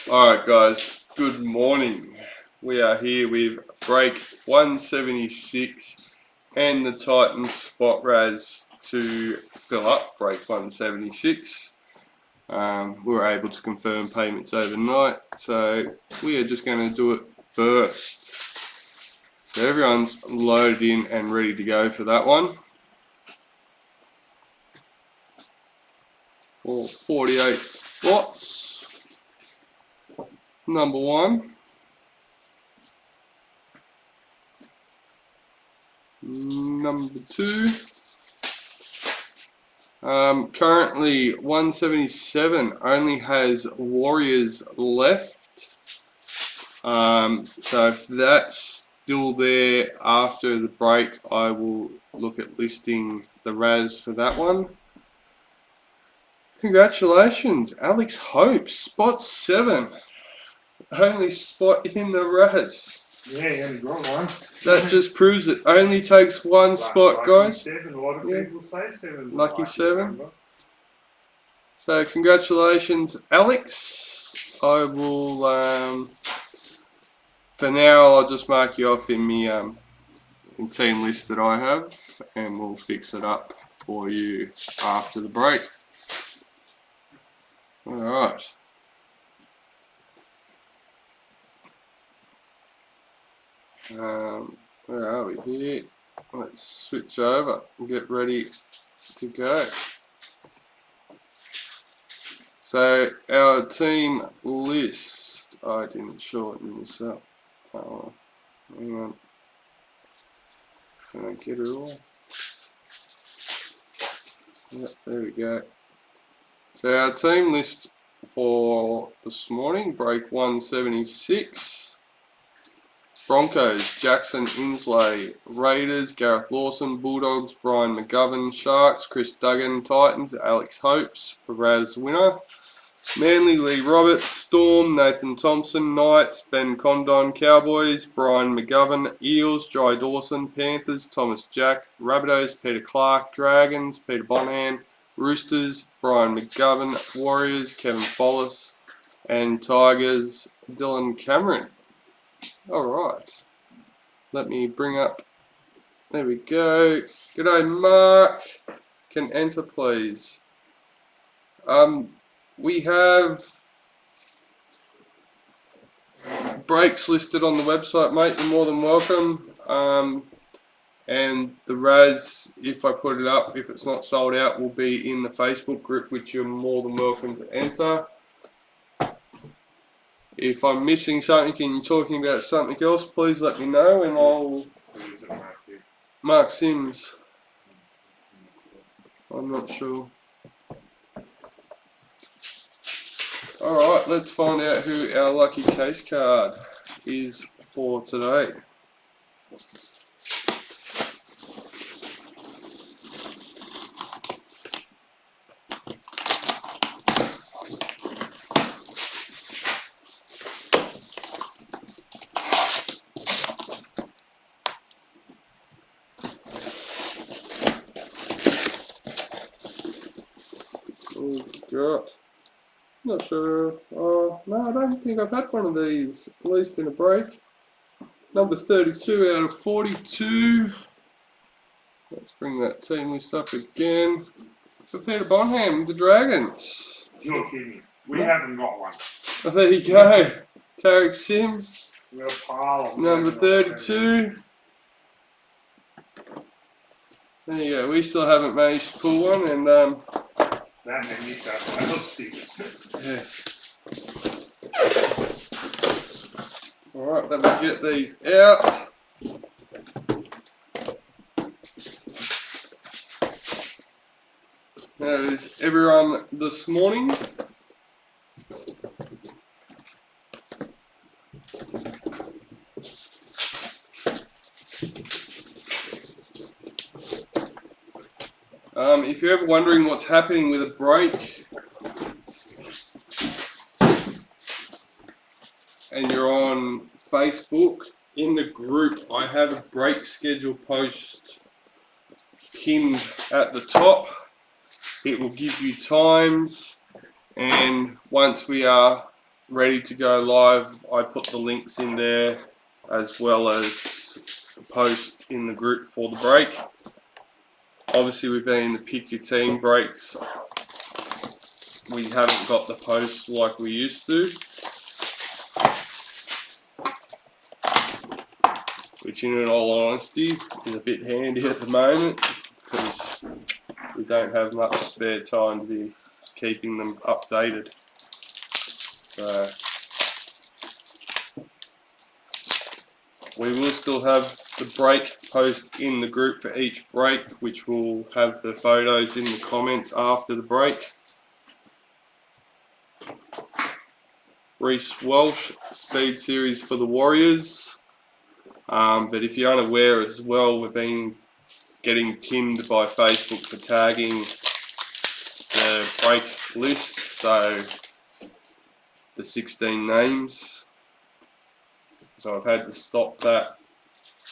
Alright guys, good morning. We are here with break 176 and the Titans Spot RAZZ to fill up break 176. We were able to confirm payments overnight, so we are just going to do it first. So everyone's loaded in and ready to go for that one. For 48 spots. Number one. Number two. Currently 177 only has Warriors left. So if that's still there after the break, I will look at listing the RAZZ for that one. Congratulations, Alex Hope, spot 7. Only spot in the RAZZ. Yeah, you only got one. That just proves it only takes one spot, guys. 7. A lot of people say 7. Lucky 7. So congratulations, Alex. I will, for now, I'll just mark you off in my team list that I have, and we'll fix it up for you after the break. All right. Where are we here? Let's switch over and get ready to go. So our team list, I didn't shorten this up. Oh, hang on. Can I get it all? Yep, there we go. So our team list for this morning, break 176. Broncos, Jackson Insley. Raiders, Gareth Lawson. Bulldogs, Brian McGovern. Sharks, Chris Duggan. Titans, Alex Hopes, the RAZZ winner. Manly, Lee Roberts. Storm, Nathan Thompson. Knights, Ben Condon. Cowboys, Brian McGovern. Eels, Jai Dawson. Panthers, Thomas Jack. Rabbitohs, Peter Clark. Dragons, Peter Bonham. Roosters, Brian McGovern. Warriors, Kevin Follis. And Tigers, Dylan Cameron. Alright, let me bring up, there we go. G'day Mark, can enter please. We have breaks listed on the website, mate, you're more than welcome. And the RAZZ, if I put it up, if it's not sold out, will be in the Facebook group, which you're more than welcome to enter. If I'm missing something and you're talking about something else, please let me know and I'll... Mark Sims. I'm not sure. Alright, let's find out who our lucky case card is for today. Got. Not sure. Oh, no, I don't think I've had one of these, at least in a break. Number 32 out of 42. Let's bring that team list up again. For Peter Bonham, the Dragons. You're kidding. We haven't got one. Oh, there you go. Tarek Sims. We're a pile of number 32. There you go. We still haven't managed to pull one, and that made me tough. I'll see. Yeah. Alright, let me get these out. That is everyone this morning. If you're ever wondering what's happening with a break and you're on Facebook, in the group I have a break schedule post pinned at the top. It will give you times, and once we are ready to go live. I put the links in there as well as a post in the group for the break. Obviously, we've been in the pick your team breaks. We haven't got the posts like we used to, which in all honesty is a bit handy at the moment because we don't have much spare time to be keeping them updated. So we will still have the break post in the group for each break, which will have the photos in the comments after the break. Reece Walsh, Speed Series for the Warriors. But if you're unaware as well, we've been getting pinned by Facebook for tagging the break list, so the 16 names. So I've had to stop that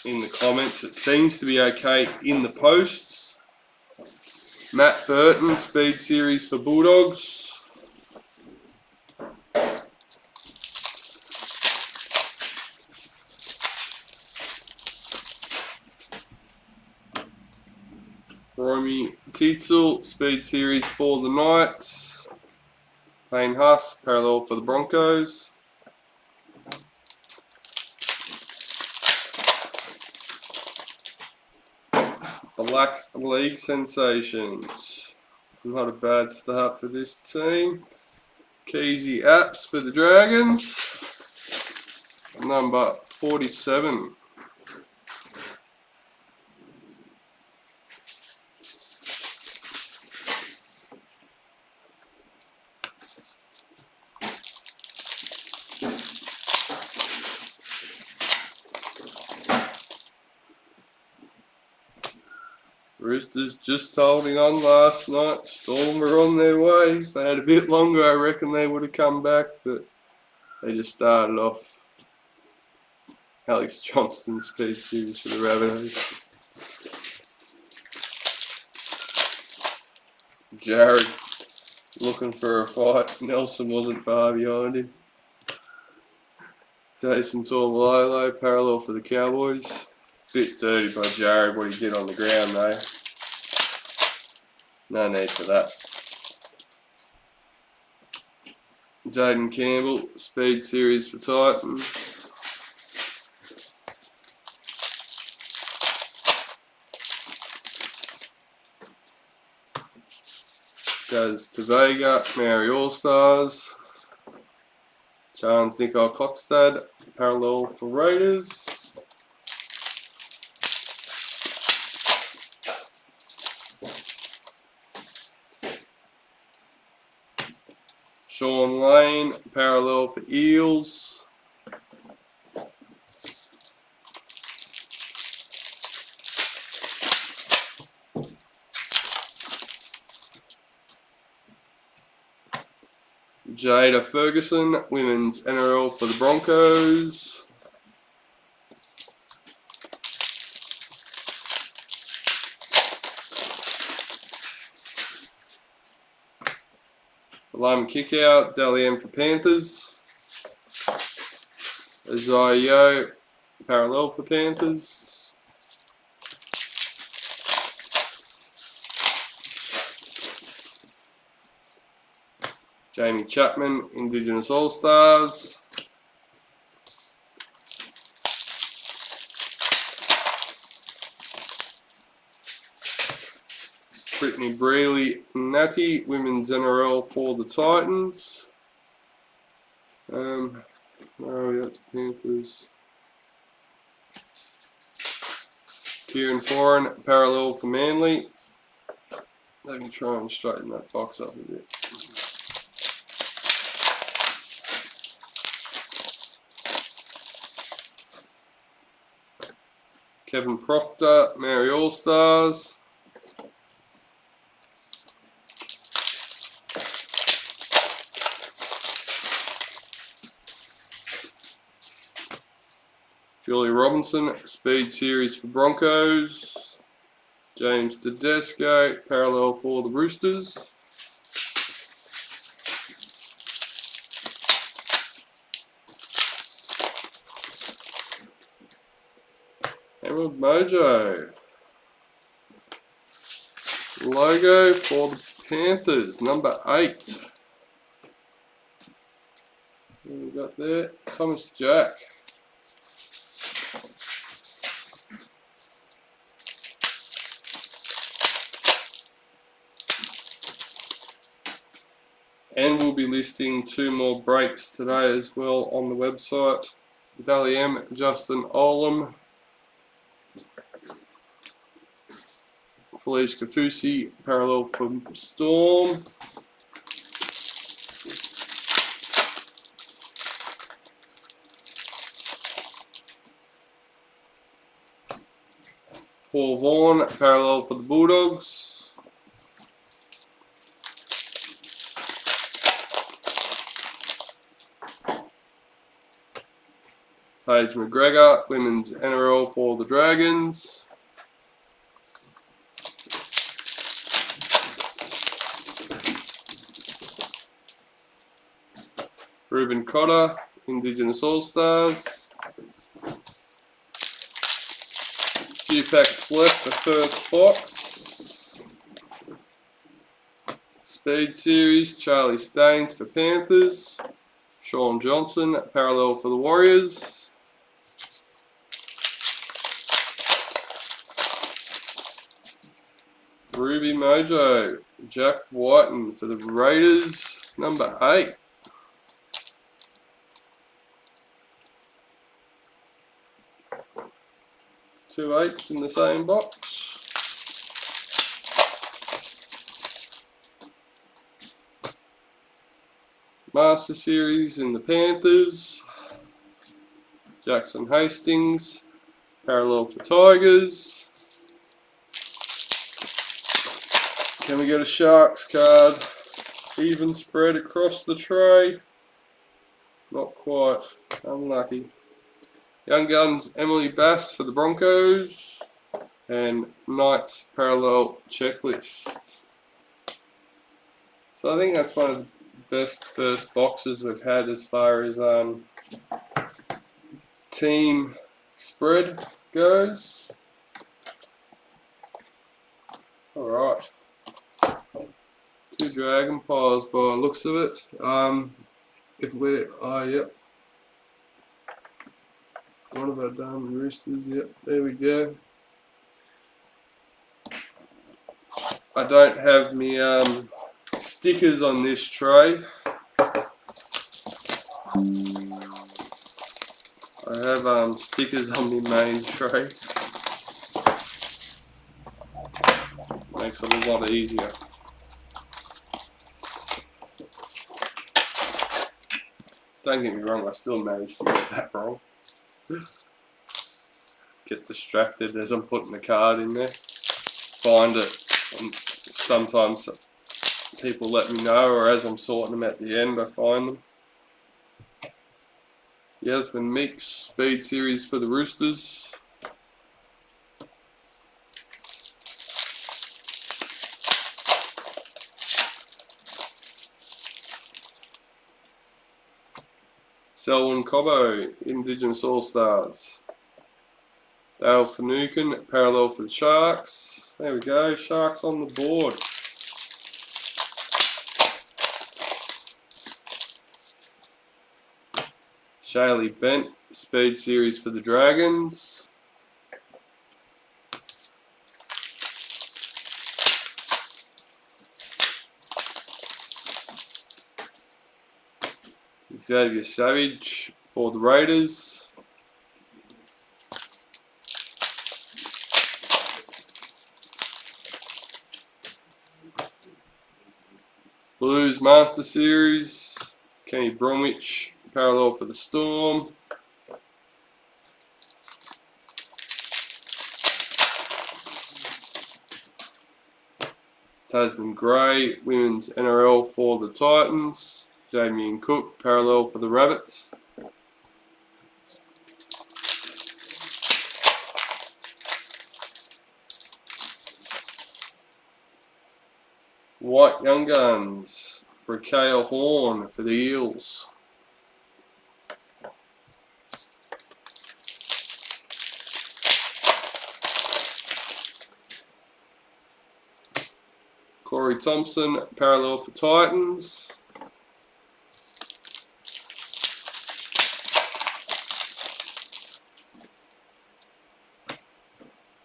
in the comments. It seems to be okay in the posts. Matt Burton, Speed Series for Bulldogs. Romy Tietzel, Speed Series for the Knights. Payne Huss, parallel for the Broncos. Black League Sensations. Not a bad start for this team. Keezy Apps for the Dragons. Number 47. Roosters just holding on last night. Storm were on their way. If they had a bit longer, I reckon they would have come back, but they just started off. Alex Johnston, Speed Series for the Rabbitohs. Jared looking for a fight. Nelson wasn't far behind him. Jason Tormalolo, parallel for the Cowboys. Bit dirty by Jared what he did on the ground though. No need for that. Jaden Campbell, Speed Series for Titans. Goes to Vega, Mary All-Stars. Chance Nicole Cockstad, parallel for Raiders. Sean Lane, parallel for Eels. Jada Ferguson, Women's NRL for the Broncos. Lime Kickout, Dally M for Panthers. Isaiah parallel for Panthers. Jamie Chapman, Indigenous All-Stars. Brittany Brealey, Natty, Women's NRL for the Titans. Oh, that's Panthers. Kieran Foran, parallel for Manly. Let me try and straighten that box up a bit. Kevin Proctor, Mary All-Stars. Julie Robinson, Speed Series for Broncos. James Tedesco, parallel for the Roosters. Emerald Mojo. Logo for the Panthers, number 8. What we got there? Thomas Jack. And we'll be listing 2 more breaks today as well on the website. Dally M, Justin Olam, Felice Kafusi, parallel from Storm. Paul Vaughan, parallel for the Bulldogs. Paige McGregor, Women's NRL for the Dragons. Ruben Cotter, Indigenous All-Stars. Few packets left, the first box. Speed Series, Charlie Staines for Panthers. Sean Johnson, parallel for the Warriors. Ruby Mojo, Jack Whiten for the Raiders, number 8. Two 8s in the same box. Master Series in the Panthers. Jackson Hastings, parallel for Tigers. Can we get a Sharks card? Even spread across the tray. Not quite. Unlucky. Young Guns, Emily Bass for the Broncos. And Knights Parallel Checklist. So I think that's one of the best first boxes we've had as far as team spread goes. Alright. 2 Dragon Piles by the looks of it. If we're, yep. What have I done? Roosters, yep, there we go. I don't have me stickers on this tray. I have stickers on my main tray. Makes it a lot easier. Don't get me wrong, I still managed to get that wrong. Get distracted as I'm putting the card in there. Find it, and sometimes people let me know, or as I'm sorting them at the end I find them. Yasmin Meeks, Speed Series for the Roosters. Selwyn Cobbo, Indigenous All-Stars. Dale Finucane, parallel for the Sharks. There we go, Sharks on the board. Shaylee Bent, Speed Series for the Dragons. Xavier Savage for the Raiders. Blues Master Series, Kenny Bromwich, parallel for the Storm. Tasman Gray, Women's NRL for the Titans. Damien Cook, parallel for the Rabbits. White Young Guns, Rakale Horn for the Eels. Corey Thompson, parallel for Titans.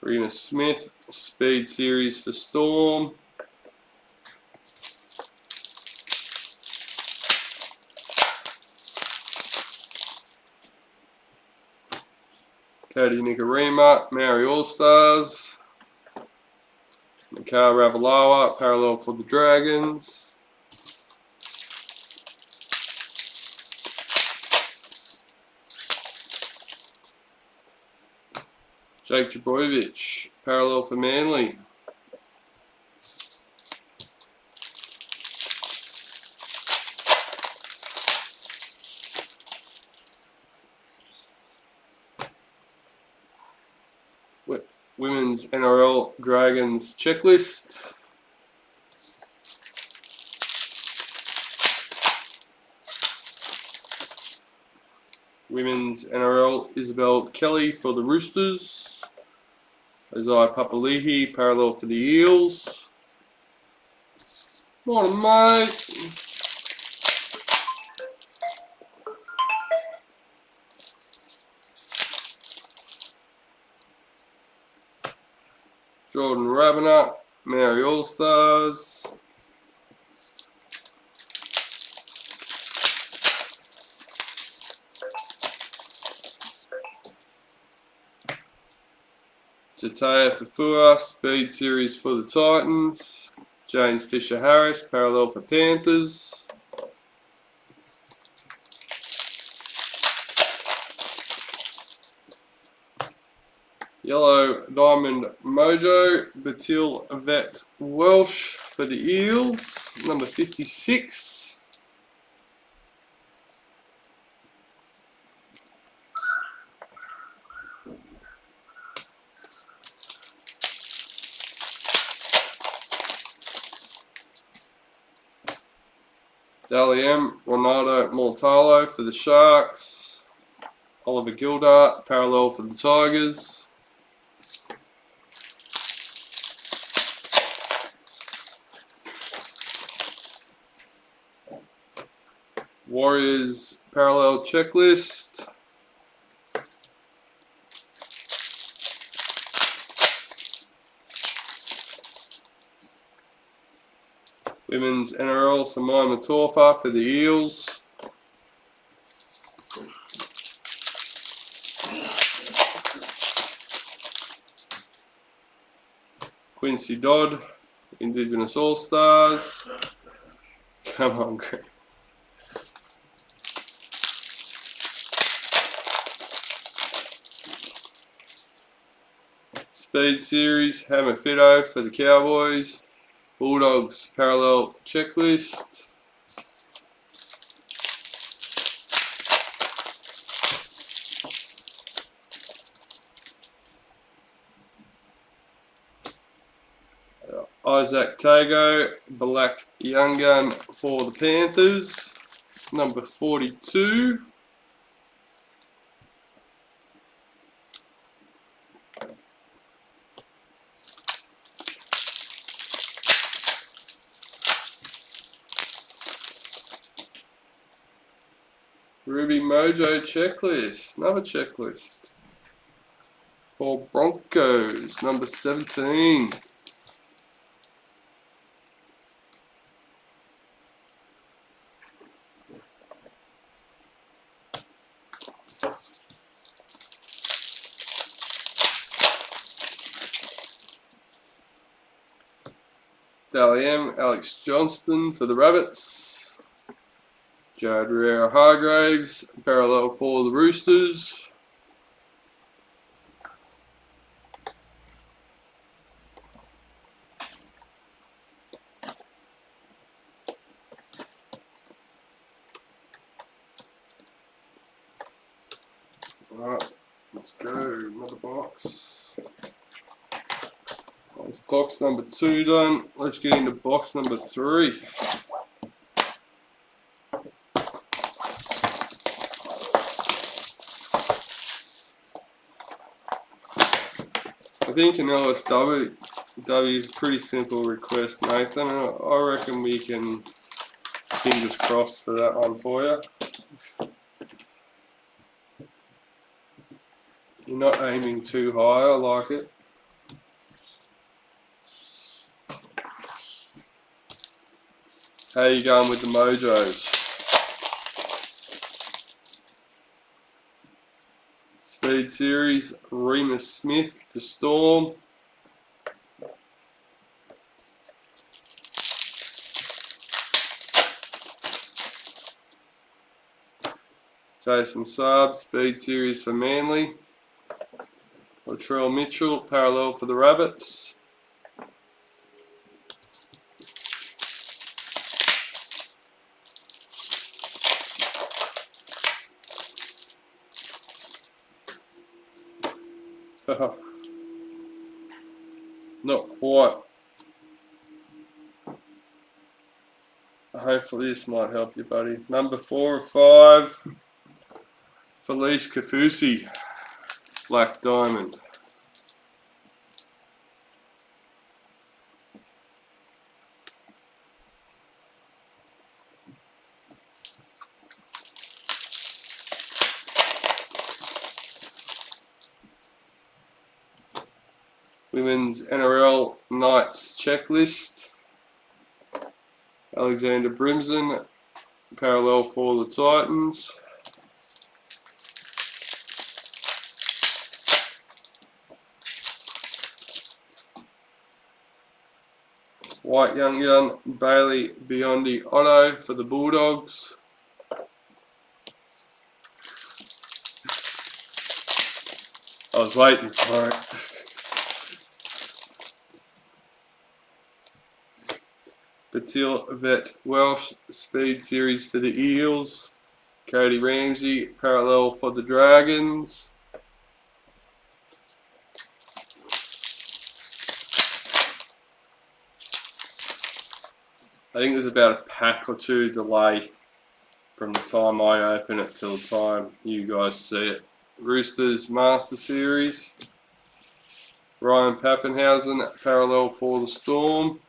Reina Smith, Speed Series for Storm. Cody Nikarima, Maori All-Stars. Mikhail Ravalawa, parallel for the Dragons. Jake Jabrovic, parallel for Manly. Women's NRL Dragons checklist. Women's NRL Isabel Kelly for the Roosters. Isaiah Papali'i, parallel for the Eels. Morning, mate. Jordan Rabiner, Maori All-Stars. Jataya Fafua, Speed Series for the Titans. James Fisher-Harris, parallel for Panthers. Yellow Diamond Mojo, Batil Vet Welsh for the Eels, number 56. Dally M, Ronaldo Mortalo for the Sharks. Oliver Gildart, parallel for the Tigers. Warriors parallel checklist. Women's NRL Samoa Matorfa for the Eels. Quincy Dodd, Indigenous All-Stars. Come on, Greg. Speed Series, Hammer Fido for the Cowboys. Bulldogs parallel checklist. Isaac Tago, Black Young Gun for the Panthers, number 42. Ruby Mojo checklist, another checklist for Broncos, number 17. Dally M, Alex Johnston for the Rabbits. Jared Riera Hargraves, parallel for the Roosters. Alright, let's go, another box. That's box number 2 done. Let's get into box number 3. I think an LSW W is a pretty simple request, Nathan. I reckon we can, fingers crossed for that one for you. You're not aiming too high, I like it. How you going with the mojos? Speed Series, Remus Smith for Storm. Jason Saab, Speed Series for Manly. Latrell Mitchell, parallel for the Rabbits. Not quite. Hopefully this might help you, buddy. Number 4 of 5. Felice Kafusi, Black Diamond. Women's NRL Knights Checklist. Alexander Brimson, parallel for the Titans. White Young Gun, Bailey Biondi Otto for the Bulldogs. I was waiting for it. Patil Vet Welsh, Speed Series for the Eels. Cody Ramsey, parallel for the Dragons. I think there's about a pack or two delay from the time I open it till the time you guys see it. Roosters Master Series. Ryan Pappenhausen, parallel for the Storm.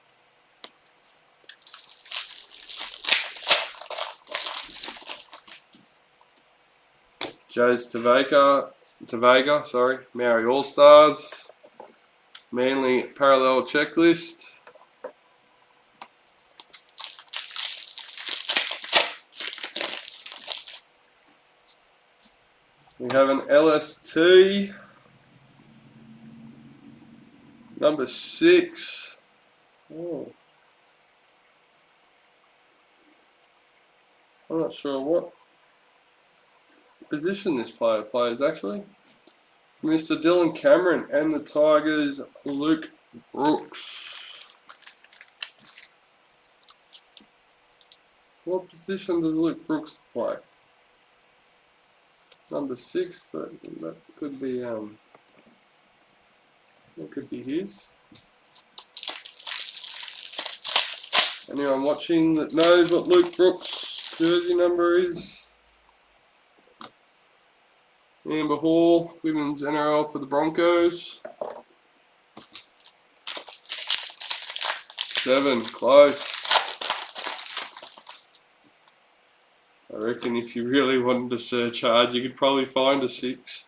Jays Tavega, sorry, Maori All Stars. Manly parallel checklist. We have an LST, number 6. Oh. I'm not sure what position this player plays actually. Mr. Dylan Cameron and the Tigers, Luke Brooks. What position does Luke Brooks play? Number 6. That could be his. Anyone watching that knows what Luke Brooks' jersey number is? Amber Hall, Women's NRL for the Broncos. 7, close. I reckon if you really wanted to search hard, you could probably find a 6.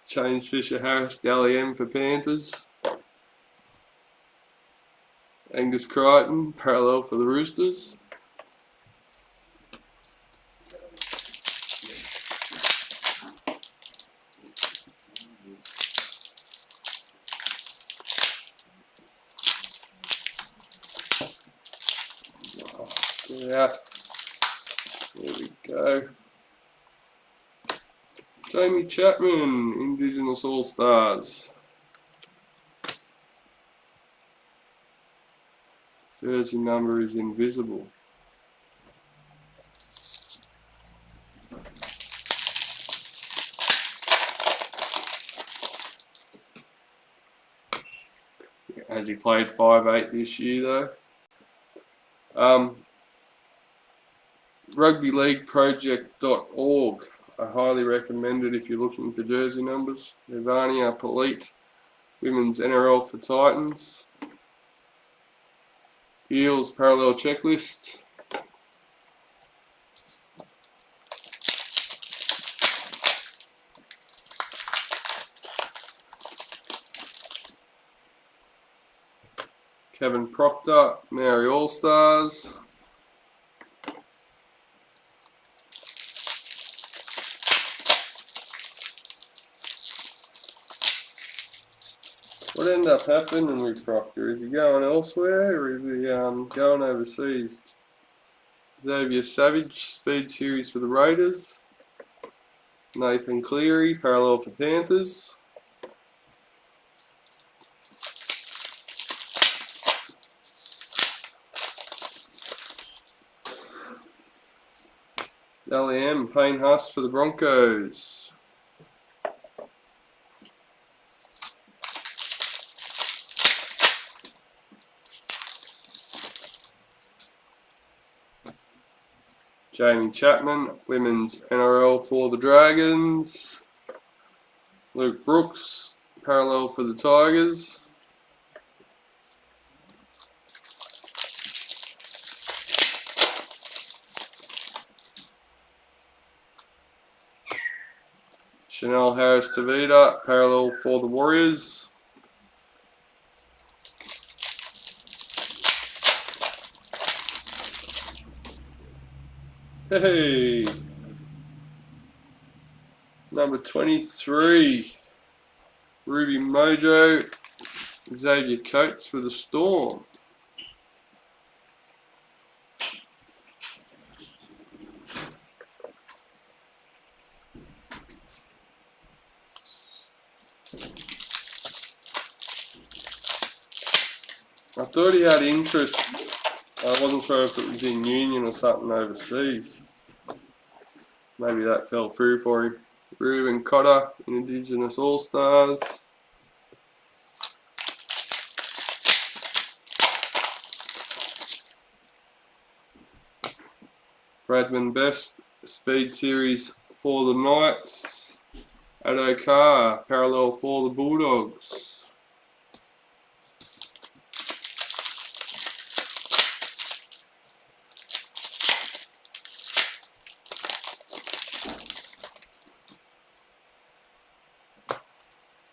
James Fisher Harris, Dally M for Panthers. Angus Crichton, parallel for the Roosters. Yeah, there we go. Jamie Chapman, Indigenous All Stars. Jersey number is invisible. Has he played 5'8" this year though? RugbyLeagueProject.org. I highly recommend it if you're looking for jersey numbers. Ivania Polite, Women's NRL for Titans. Eels parallel checklist. Kevin Proctor, Maori All Stars. What ended up happening with Proctor? Is he going elsewhere or is he going overseas? Xavier Savage, Speed Series for the Raiders. Nathan Cleary, parallel for Panthers. LM, Payne Huss for the Broncos. Jamie Chapman, Women's NRL for the Dragons. Luke Brooks, parallel for the Tigers. Chanel Harris-Tavita, parallel for the Warriors. Hey! Number 23, Ruby Mojo, Xavier Coates for the Storm. I thought he had interest. I wasn't sure if it was in Union or something overseas. Maybe that fell through for him. Ruben Cotter, Indigenous All-Stars. Bradman Best, Speed Series for the Knights. Addo Carr, parallel for the Bulldogs.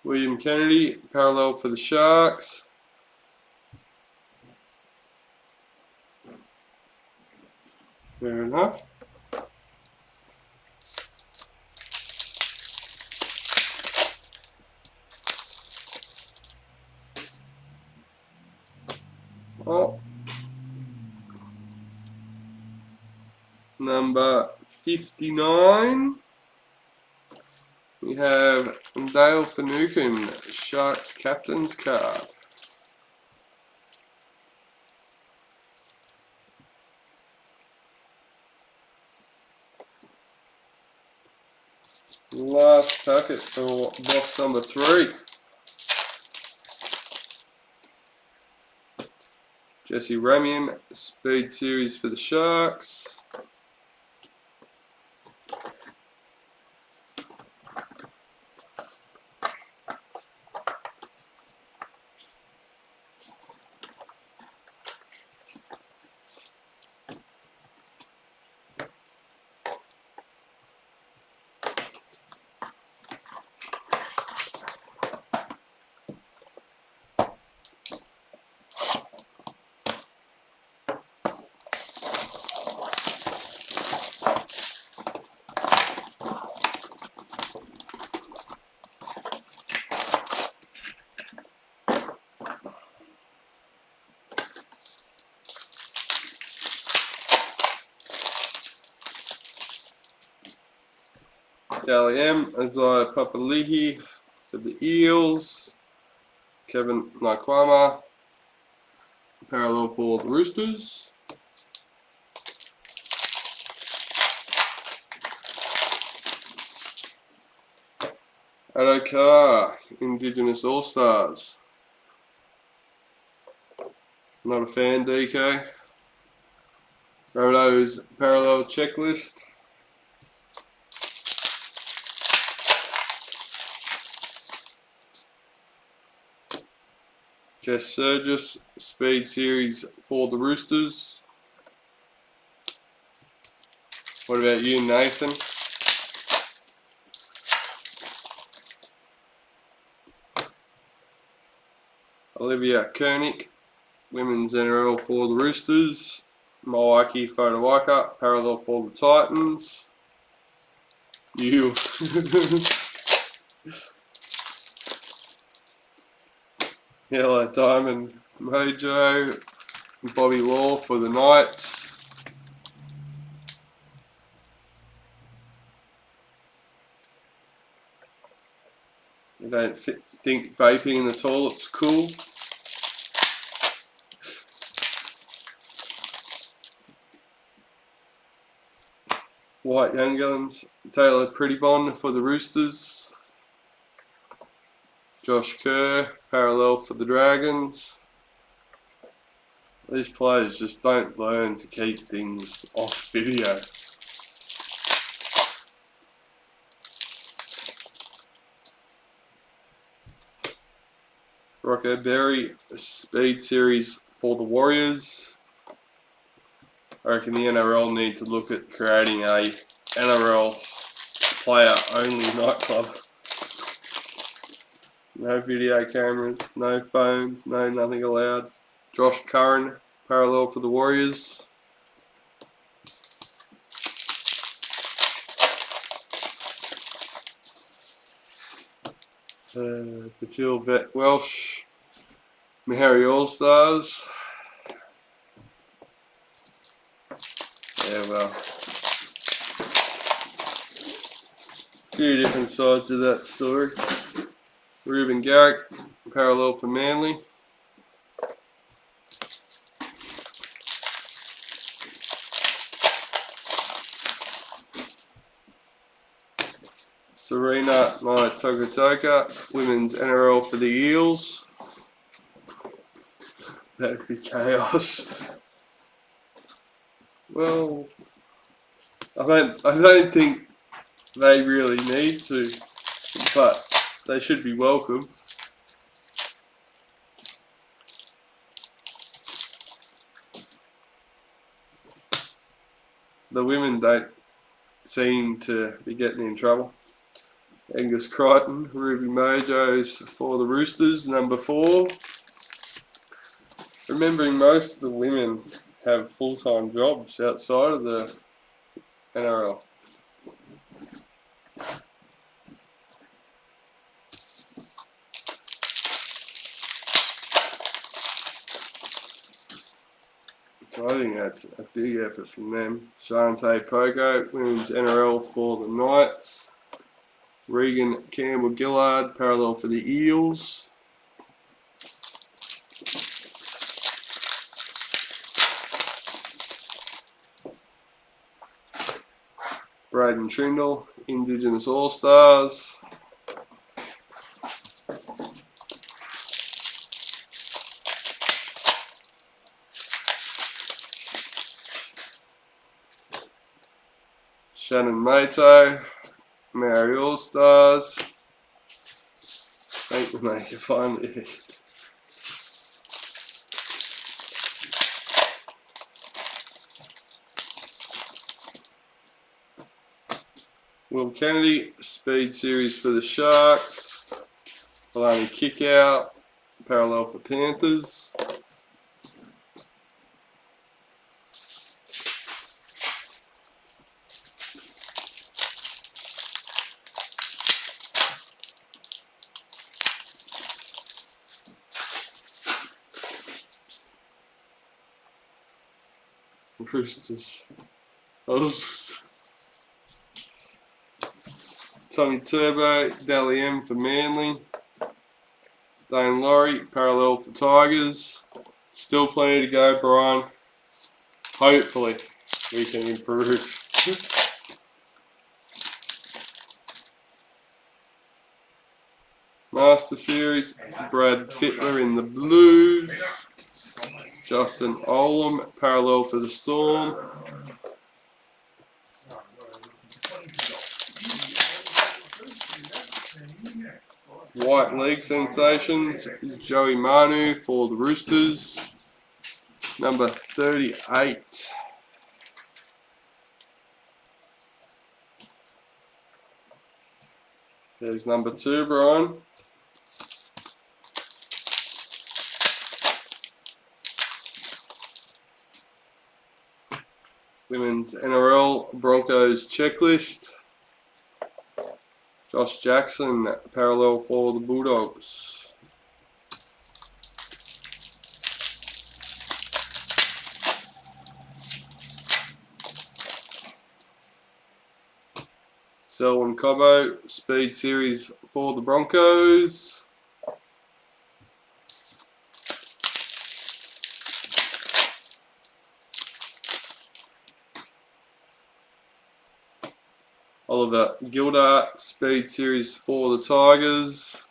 William Kennedy, parallel for the Sharks. Fair enough. Oh. Number 59. We have Dale Finucane, Sharks Captain's card. Last packet for box number 3. Jesse Ramian, Speed Series for the Sharks. Dally M, Isaiah Papali'i for the Eels. Kevin Naiqama, parallel for the Roosters. Addo Carr, Indigenous All-Stars. Not a fan, DK. Rabbitohs parallel checklist. Jess Surgis, Speed Series for the Roosters. What about you, Nathan? Olivia Koenig, Women's NRL for the Roosters. Milwaukee Fodawaker, parallel for the Titans. You. Yellow Diamond Mojo, Bobby Law for the Knights. You don't think vaping in the toilet's cool? White Young Guns, Taylor Prettybon for the Roosters. Josh Kerr, parallel for the Dragons. These players just don't learn to keep things off video. Rocco Berry, Speed Series for the Warriors. I reckon the NRL need to look at creating a NRL player only nightclub. No video cameras, no phones, no nothing allowed. Josh Curran, parallel for the Warriors. Patil Vet Welsh, Mary All Stars. Yeah, well, a few different sides of that story. Ruben Garrick, parallel for Manly. Serena Togotoka, Women's NRL for the Eels. That'd be chaos. Well, I don't think they really need to, but they should be welcome. The women don't seem to be getting in trouble. Angus Crichton, Ruby Mojos for the Roosters, number 4. Remembering most of the women have full-time jobs outside of the NRL. So I think that's a big effort from them. Shante Pogo, Women's NRL for the Knights. Regan Campbell-Gillard, parallel for the Eels. Braden Trindle, Indigenous All-Stars. Shannon Mato, Maori All-Stars. Thank you, mate, you're finally. Will Kennedy, Speed Series for the Sharks. Palani Kickout, parallel for Panthers. Roosters. Tommy Turbo, Dally M for Manly. Dane Laurie, parallel for Tigers. Still plenty to go, Brian. Hopefully we can improve. Master Series, Brad Fittler in the Blues. Justin Olam, parallel for the Storm. White League sensations is Joey Manu for the Roosters. Number 38. There's number 2, Brian. Women's NRL Broncos checklist. Josh Jackson, parallel for the Bulldogs. Selwyn Cobbo, Speed Series for the Broncos. Oliver Gildart, Speed Series for the Tigers.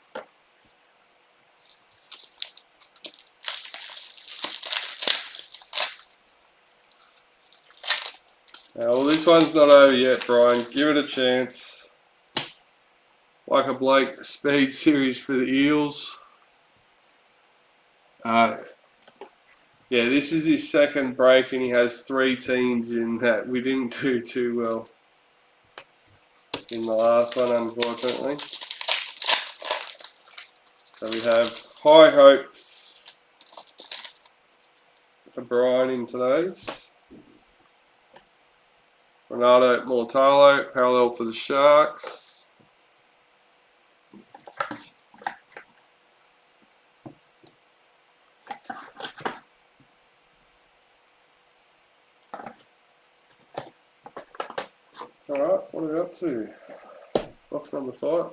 Well, this one's not over yet, Brian. Give it a chance. Like Blake, Speed Series for the Eels. Yeah, this is his second break and he has 3 teams in that. We didn't do too well in the last one, unfortunately. So we have high hopes for Brian in today's. Ronaldo Mortalo, parallel for the Sharks. Alright, what are we up to? Box number 5.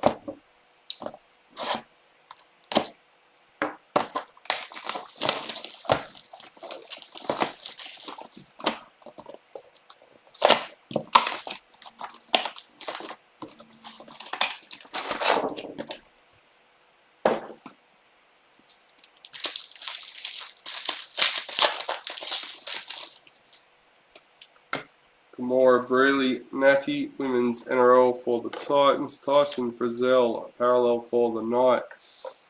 Gamora Brealey Natty, Women's NRL for the Titans. Tyson Frizzell, parallel for the Knights.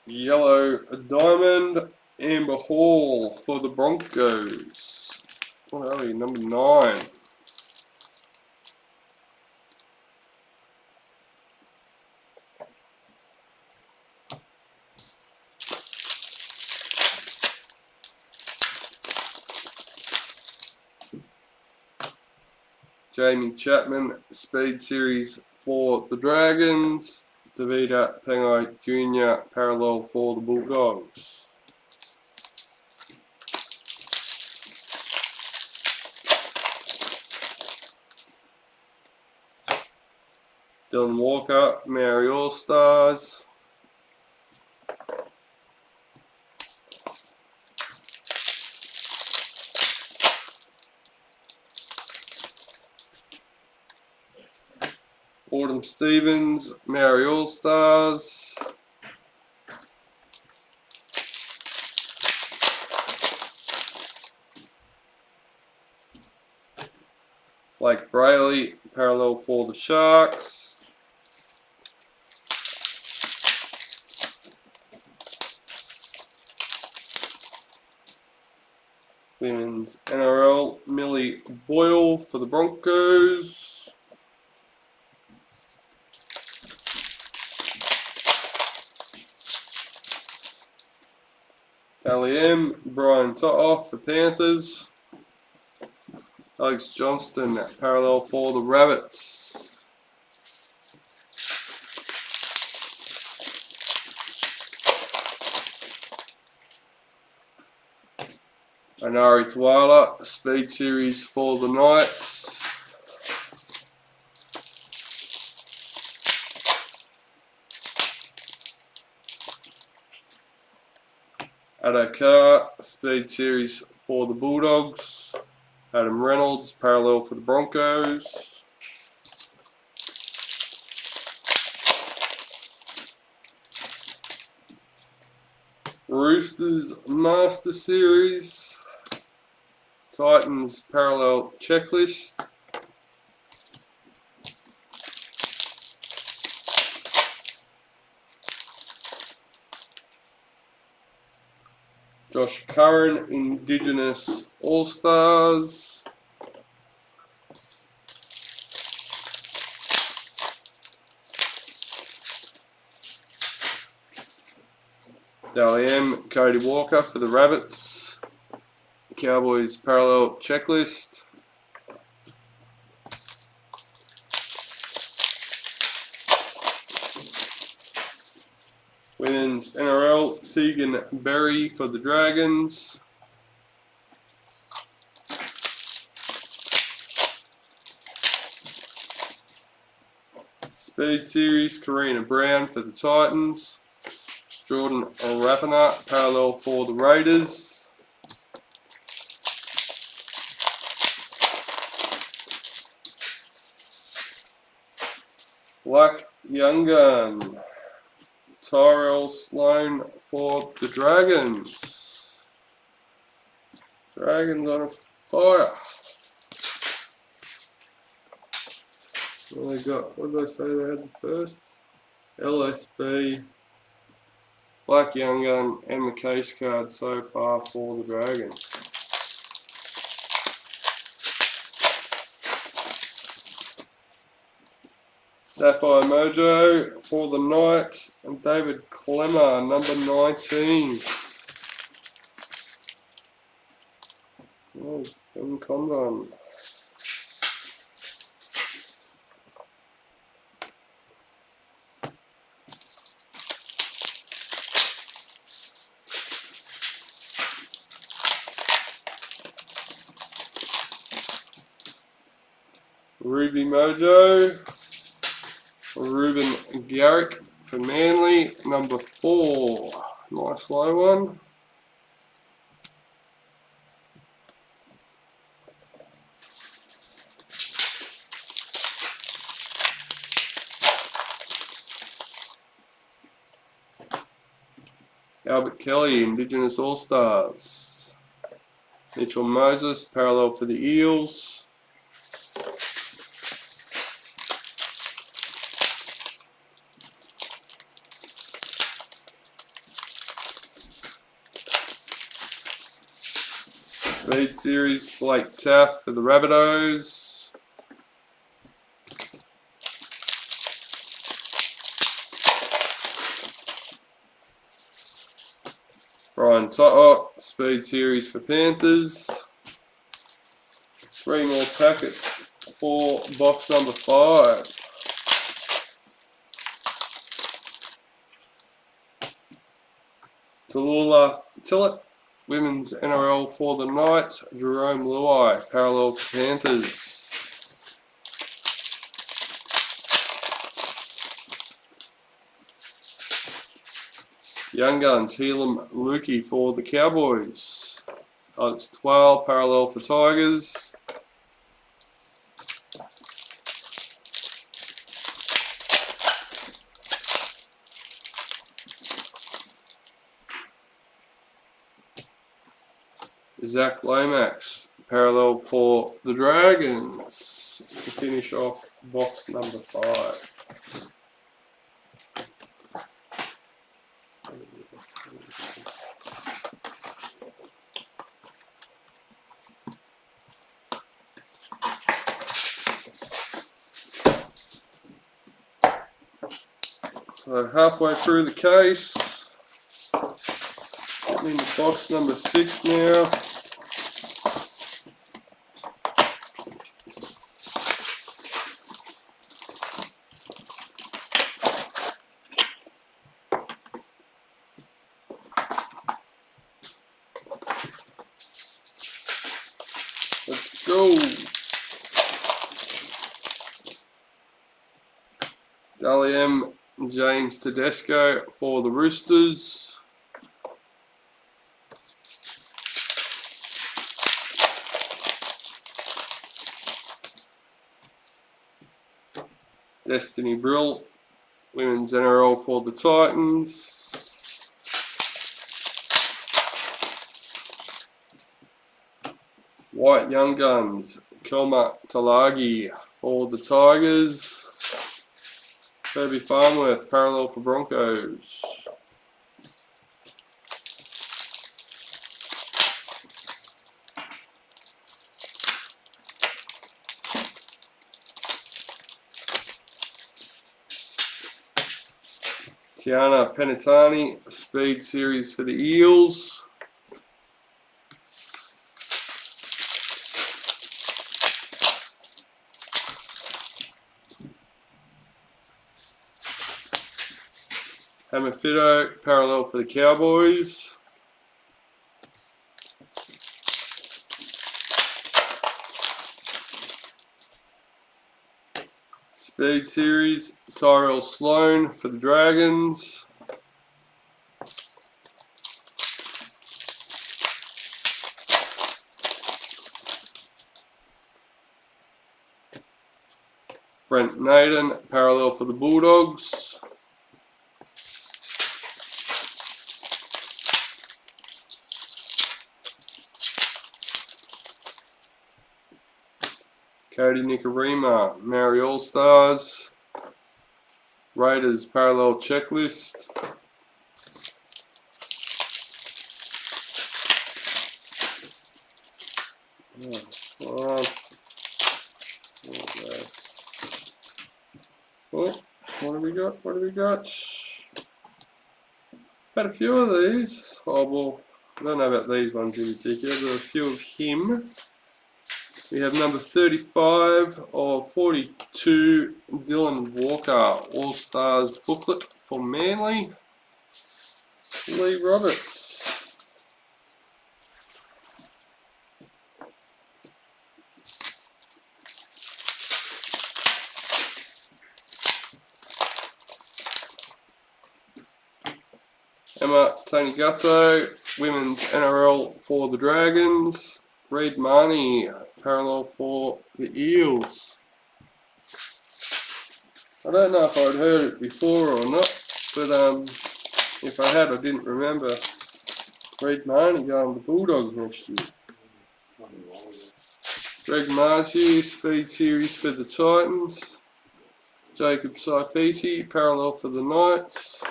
Yellow Diamond, Amber Hall for the Broncos. What are we? Number 9. Jamie Chapman, Speed Series for the Dragons. Davida Pengai Jr., parallel for the Bulldogs. Dylan Walker, Maori All Stars. Autumn Stevens, Maori All Stars. Blake Brayley, parallel for the Sharks. Women's NRL, Millie Boyle for the Broncos. Dally M, Brian To'off for Panthers. Alex Johnston, parallel for the Rabbits. Anari Tuala, Speed Series for the Knights. Adakar, Speed Series for the Bulldogs. Adam Reynolds, parallel for the Broncos. Roosters Master Series. Titans Parallel Checklist. Josh Curran Indigenous All-Stars. Dally M Cody Walker for the Rabbits. Cowboys Parallel Checklist. Women's NRL Tegan Berry for the Dragons. Speed Series Karina Brown for the Titans. Jordan Rapana parallel for the Raiders. Black Young Gun Tyrell Sloan for the Dragons. Dragons on fire. What they got? What did I say they had first? LSB, Black Young Gun, and the case card so far for the Dragons. Sapphire Mojo for the Knights and David Clemmer, number 19. Oh, Ben Condon. Ruby Mojo. Ruben Garrick for Manly, number 4. Nice low one. Albert Kelly, Indigenous All-Stars. Mitchell Moses, parallel for the Eels. Speed Series, Blake Taff for the Rabbitohs. Brian Toto, Speed Series for Panthers. 3 more packets for box number 5. Tallulah Tillett. Women's NRL for the Knights, Jerome Luai, parallel to Panthers. Young Guns, Helam Lukey for the Cowboys. Alex Twal, parallel for Tigers. Zach Lomax, parallel for the Dragons, to finish off box number 5. So halfway through the case, I'm into box number 6 now. Let's go. Dally M James Tedesco for the Roosters. Destiny Brill, Women's NRL for the Titans. White Young Guns, Kelma Talagi for the Tigers. Kirby Farmworth, parallel for Broncos. Tiana Penitani, Speed Series for the Eels. Hammerfido, parallel for the Cowboys. Speed Series, Tyrell Sloan for the Dragons. Brent Naden, parallel for the Bulldogs. Cody Nicarima, Maori All Stars. Raiders parallel checklist. Oh, what have we got? What have we got? Had a few of these. Oh well, I don't know about these ones in particular, but a few of him. We have number 35 of 42, Dylan Walker, All Stars booklet for Manly. Lee Roberts. Emma Tony Gutto, Women's NRL for the Dragons. Reid Marnie, parallel for the Eels. I don't know if I'd heard it before or not, but if I had, I didn't remember Reid Marnie going to Bulldogs next year. Greg Marcy, Speed Series for the Titans. Jacob Saifiti, parallel for the Knights.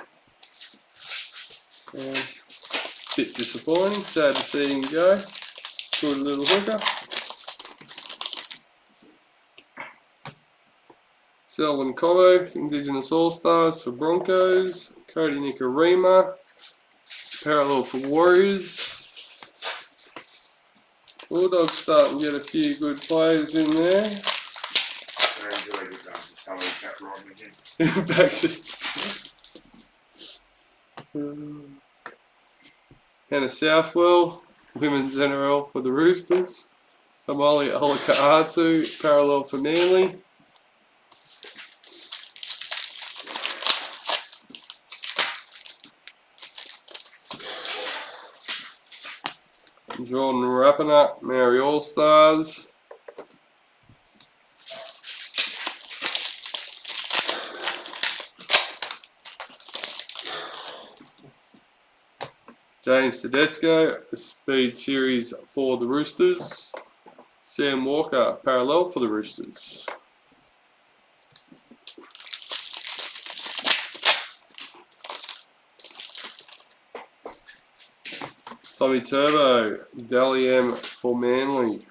Bit disappointing, sad to see him go. Good little hooker. Selwyn Cobbo, Indigenous All-Stars for Broncos. Cody Nicarima, parallel for Warriors. Bulldogs starting to get a few good players in there. Back to Hannah Southwell, Women's NRL for the Roosters. Kamali Olakaatu, parallel for Manly. Jordan Rapana, Maori All Stars. James Tedesco, Speed Series for the Roosters. Sam Walker, parallel for the Roosters. Tommy Turbo, Dally M for Manly.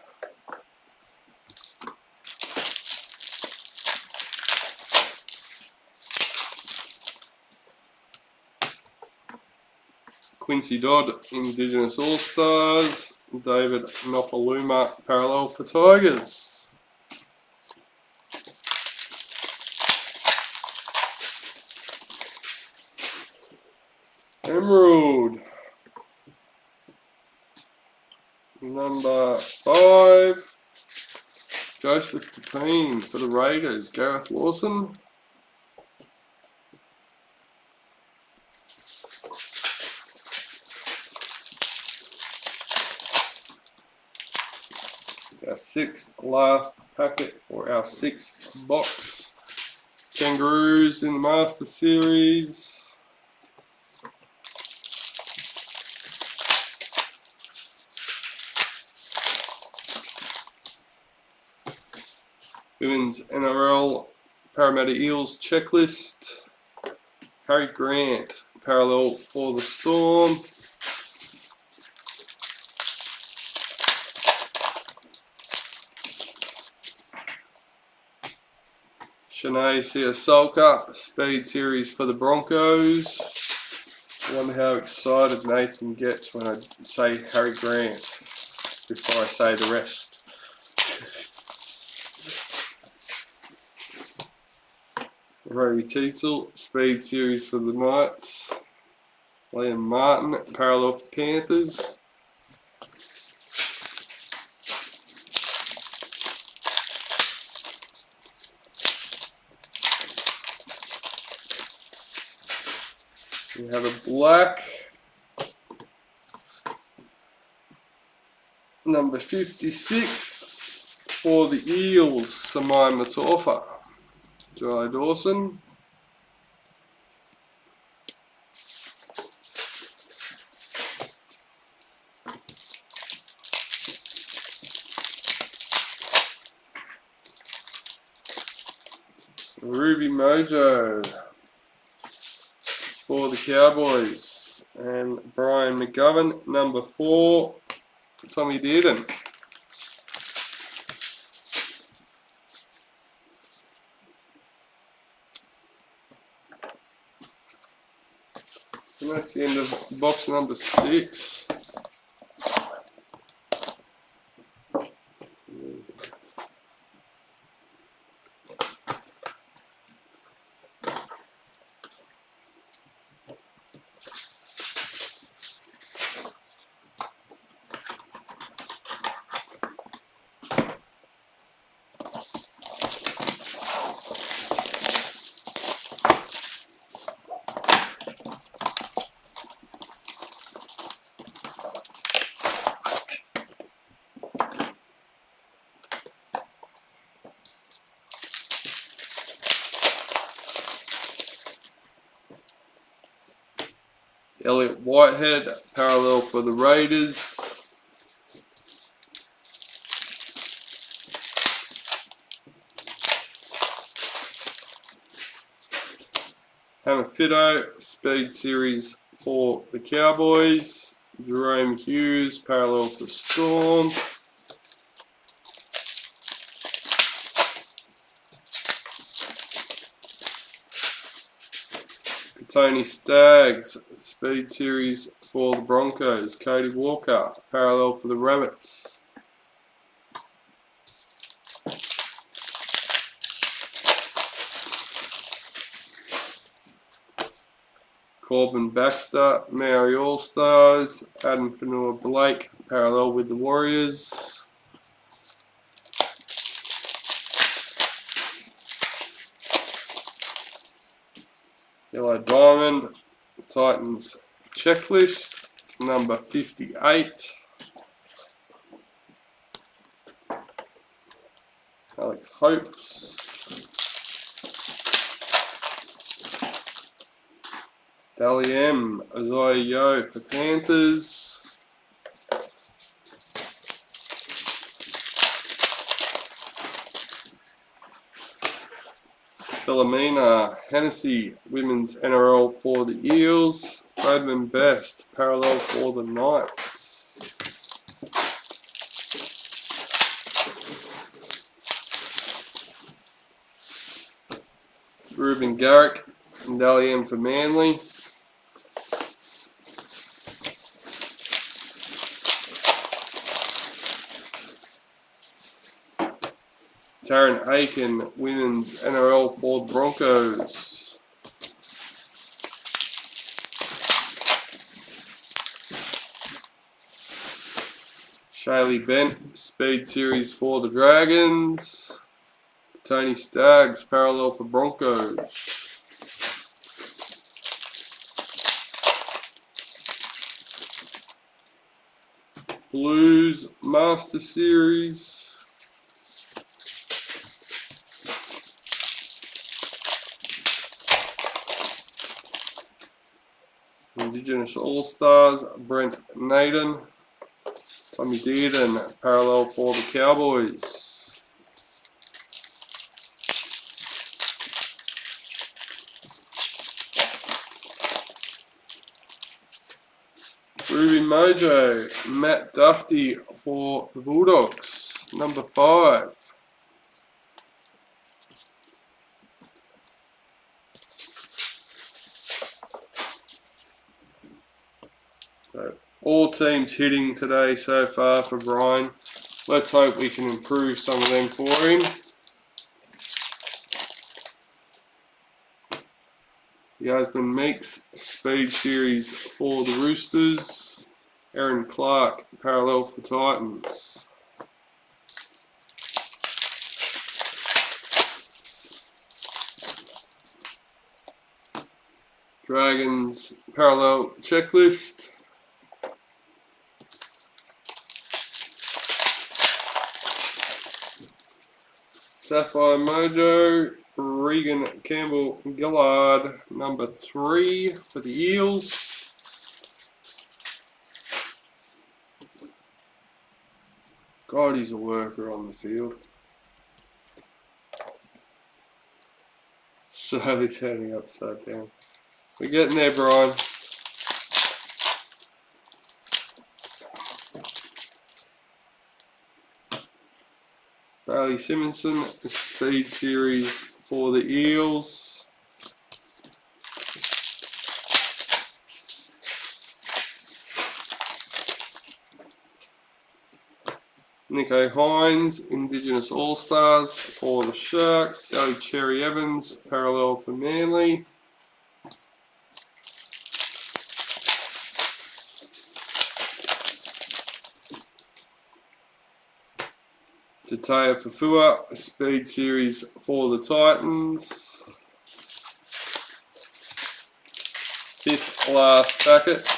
Quincy Dodd, Indigenous All-Stars. David Nofaluma, parallel for Tigers. Emerald, number 5. Joseph Tapine for the Raiders. Gareth Lawson. Our 6th last packet for our 6th box. Kangaroos in the Master Series. Women's NRL Parramatta Eels Checklist. Harry Grant, parallel for the Storm. Shanae Siasolka, Speed Series for the Broncos. I wonder how excited Nathan gets when I say Harry Grant before I say the rest. Roby Teasel, Speed Series for the Knights. Liam Martin, parallel for Panthers. We have a black, number 56 for the Eels, Samai Matofa. Jai Dawson. Ruby Mojo for the Cowboys, and Brian McGovern, number 4, Tommy Dearden. And that's the end of box number 6. Elliot Whitehead, parallel for the Raiders. Hammer Fido, Speed Series for the Cowboys. Jerome Hughes, parallel for Storm. Tony Staggs, Speed Series for the Broncos. Cody Walker, parallel for the Rabbits. Corbin Baxter, Maori All-Stars. Adam Fanua Blake, parallel with the Warriors. Yellow Diamond, Titans Checklist, number 58. Alex Hopes. Dally M, Isaiah Yeo for Panthers. Philomena Hennessy, Women's NRL for the Eels. Bradman Best, parallel for the Knights. Ruben Garrick and Dally M for Manly. Taryn Aiken, Women's NRL for the Broncos. Shaylee Bent, Speed Series for the Dragons. Tony Staggs, parallel for Broncos. Blues Master Series. Indigenous All-Stars, Brent Naden. Tommy Dearden, parallel for the Cowboys. Mojo, Matt Duffy for the Bulldogs, number 5. So, all teams hitting today so far for Brian. Let's hope we can improve some of them for him. Yasmin Meeks, Speed Series for the Roosters. Aaron Clark, parallel for Titans. Dragons, parallel checklist. Sapphire Mojo, Regan Campbell Gillard, number 3 for the Eels. God, he's a worker on the field. Slowly turning upside down. We're getting there, Brian. Bailey Simonson, Speed Series for the Eels. Nico Hines, Indigenous All-Stars for the Sharks. Daly Cherry Evans, parallel for Manly. Tataya Fafua, Speed Series for the Titans. 5th last packet.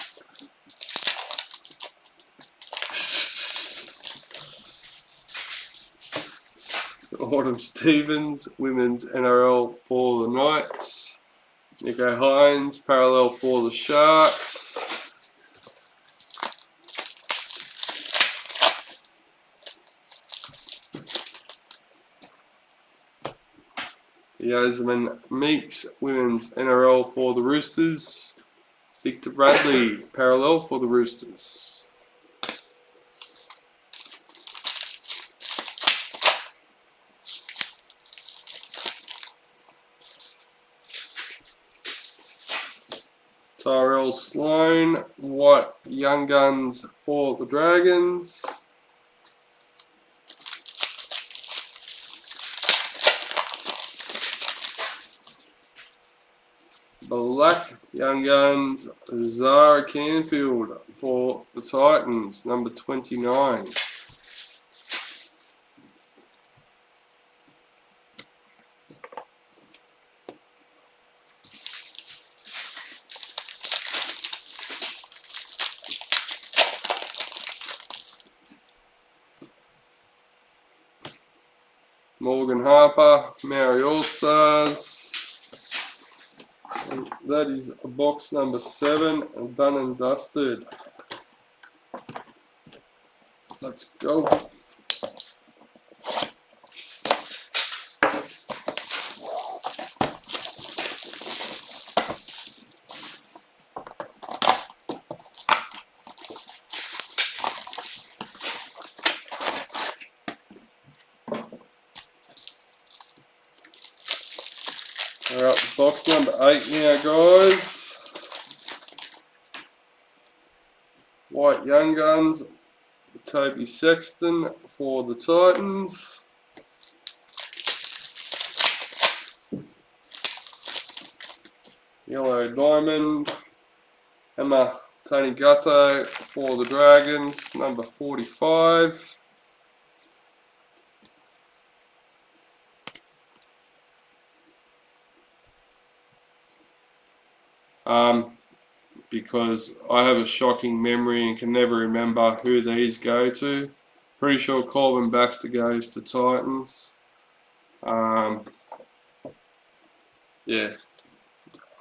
Autumn Stevens, Women's NRL for the Knights. Nico Hines, parallel for the Sharks. Yasmin Meeks, Women's NRL for the Roosters. Victor Bradley, parallel for the Roosters. Tyrell Sloan, White Young Guns for the Dragons. Black Young Guns, Zara Canfield for the Titans, number 29. Morgan Harper, Maori All-Stars. And that is box number 7, and done and dusted. Let's go. Alright, box number 8 now, guys. White Young Guns, Toby Sexton for the Titans. Yellow Diamond, Emma Tony Gatto for the Dragons, number 45. Because I have a shocking memory and can never remember who these go to. Pretty sure Corbin Baxter goes to Titans. Yeah,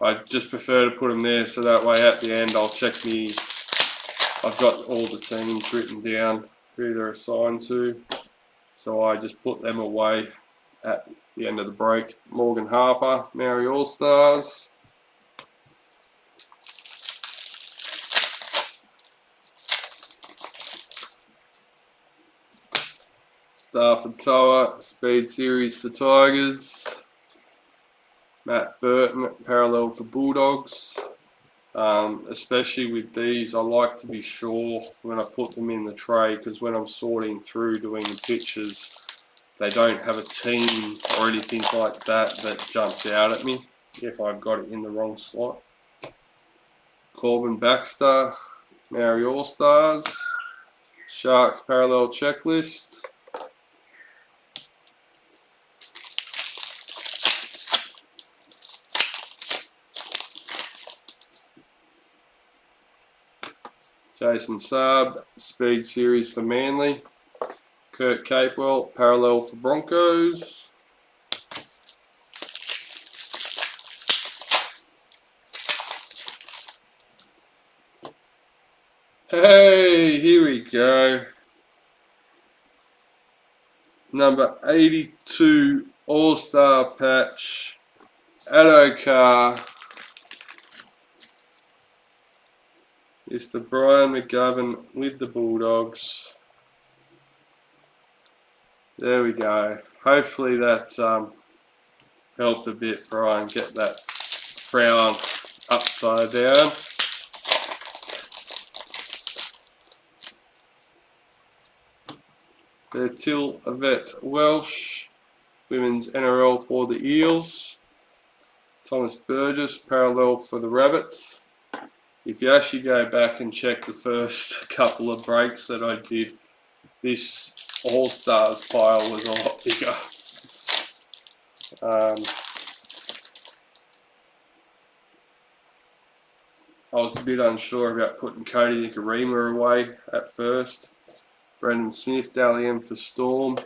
I just prefer to put them there so that way at the end I'll check me. I've got all the teams written down, who they're assigned to, so I just put them away at the end of the break. Morgan Harper, Maori All-Stars. Stafford Toa, Speed Series for Tigers. Matt Burton, parallel for Bulldogs. Especially with these, I like to be sure when I put them in the tray, because when I'm sorting through doing the pictures, they don't have a team or anything like that that jumps out at me if I've got it in the wrong slot. Corbin Baxter, Maori All Stars, Sharks Parallel Checklist, Jason Saab, Speed Series for Manly, Kurt Capewell, parallel for Broncos, hey, here we go. Number 82 All-Star patch, Adokar. It's the Brian McGovern with the Bulldogs. There we go. Hopefully that helped a bit, Brian, get that frown upside down. The Till Yvette Welsh, Women's NRL for the Eels. Thomas Burgess, parallel for the Rabbits. If you actually go back and check the first couple of breaks that I did, this All-Stars pile was a lot bigger. I was a bit unsure about putting Cody Nikarima away at first. Brendan Smith, Dally M for Storm.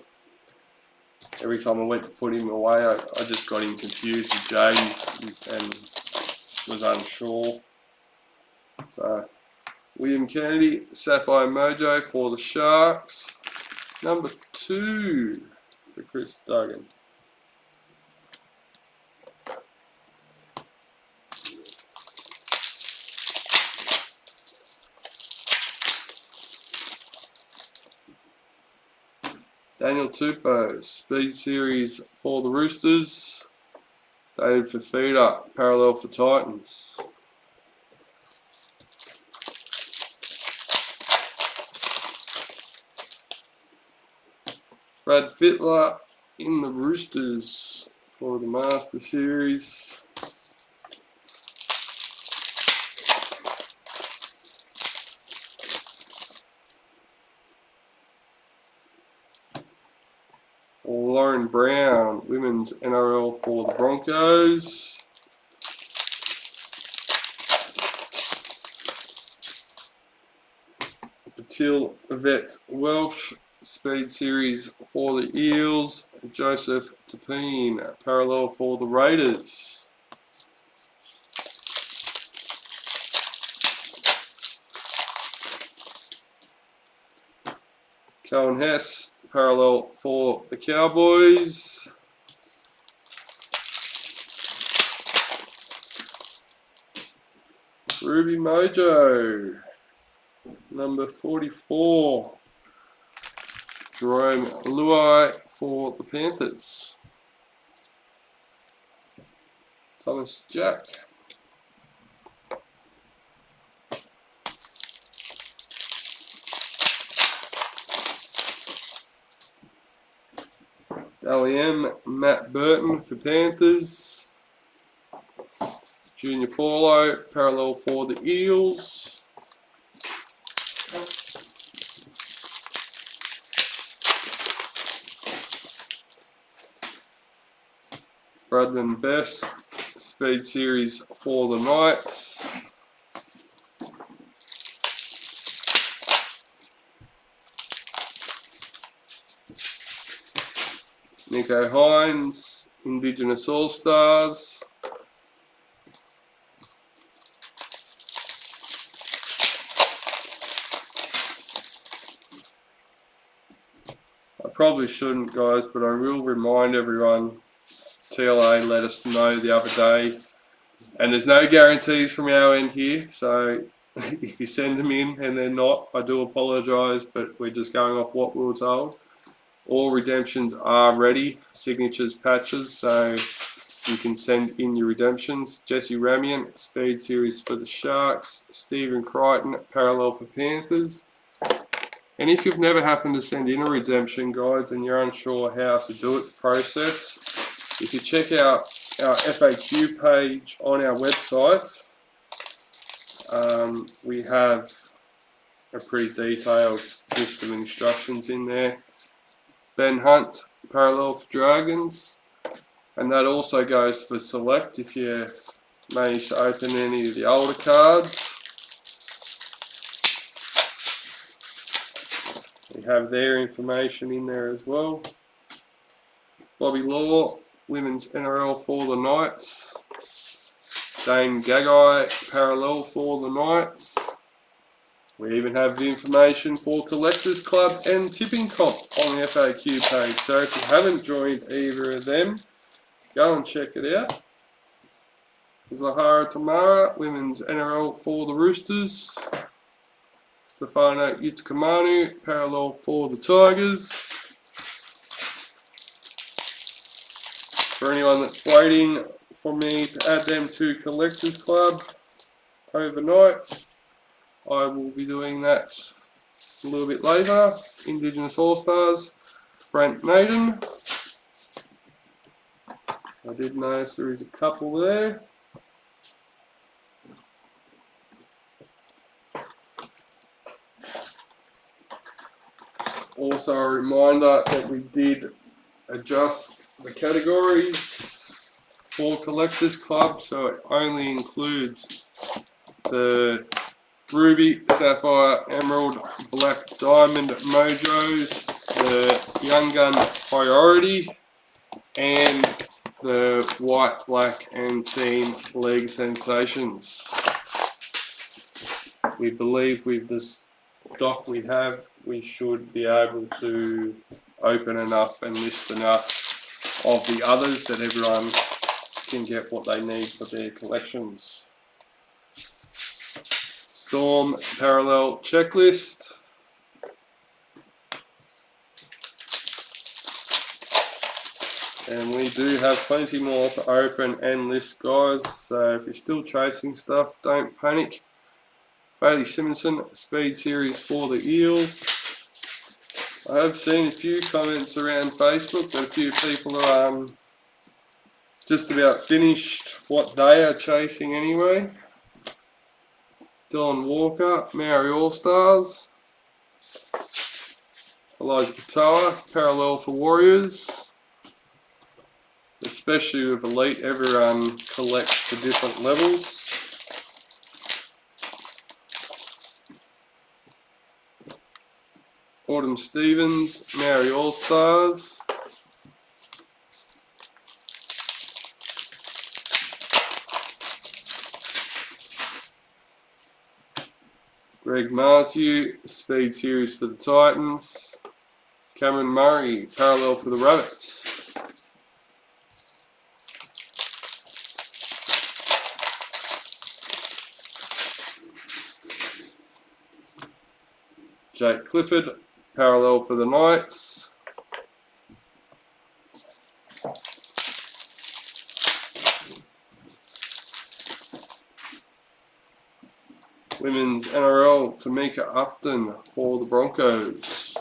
Every time I went to put him away, I just got him confused with Jaden and was unsure. So, William Kennedy, Sapphire Mojo for the Sharks. Number 2 for Chris Duggan. Daniel Tupou, Speed Series for the Roosters. David Fafita, parallel for Titans. Brad Fittler in the Roosters for the Master Series. Lauren Brown, Women's NRL for the Broncos. Patil Yvette Welsh, Speed Series for the Eels. Joseph Tapine, parallel for the Raiders. Cohen Hess, parallel for the Cowboys. Ruby Mojo, number 44. Jerome Luai for the Panthers. Thomas Jack. Dally M, Matt Burton for Panthers. Junior Paulo, parallel for the Eels. Bradman Best, Speed Series for the Knights. Nico Hines, Indigenous All-Stars. I probably shouldn't, guys, but I will remind everyone, TLA let us know the other day, and there's no guarantees from our end here, so if you send them in and they're not, I do apologise, but we're just going off what we were told. All redemptions are ready, signatures, patches, so you can send in your redemptions. Jesse Ramian, Speed Series for the Sharks. Stephen Crichton, Parallel for Panthers. And if you've never happened to send in a redemption, guys, and you're unsure how to do it, the process, if you check out our FAQ page on our website, we have a pretty detailed list of instructions in there. Ben Hunt, Parallel for Dragons, and that also goes for Select if you manage to open any of the older cards. We have their information in there as well. Bobby Law, Women's NRL for the Knights. Dane Gagai, Parallel for the Knights. We even have the information for Collectors Club and Tipping Comp on the FAQ page. So if you haven't joined either of them, go and check it out. Zahara Tamara, Women's NRL for the Roosters. Stefano Utakamanu, Parallel for the Tigers. For anyone that's waiting for me to add them to Collectors Club overnight, I will be doing that a little bit later. Indigenous All-Stars, Brent Naden. I did notice there is a couple there. Also a reminder that we did adjust the categories for Collectors Club, so it only includes the Ruby, Sapphire, Emerald, Black Diamond Mojos, the Young Gun Priority, and the White, Black and Team League Sensations. We believe with this stock we have, we should be able to open enough and list enough of the others that everyone can get what they need for their collections. Storm Parallel Checklist. And we do have plenty more to open and list, guys, so if you're still chasing stuff, don't panic. Bailey Simonson, Speed Series for the Eels. I have seen a few comments around Facebook that a few people are just about finished what they are chasing anyway. Dylan Walker, Maori All-Stars. Elijah Katoa, Parallel for Warriors. Especially with Elite, everyone collects to different levels. Autumn Stevens, Maori All-Stars. Greg Marzu, Speed Series for the Titans. Cameron Murray, Parallel for the Rabbits. Jake Clifford, Parallel for the Knights. Women's NRL, Tamika Upton for the Broncos.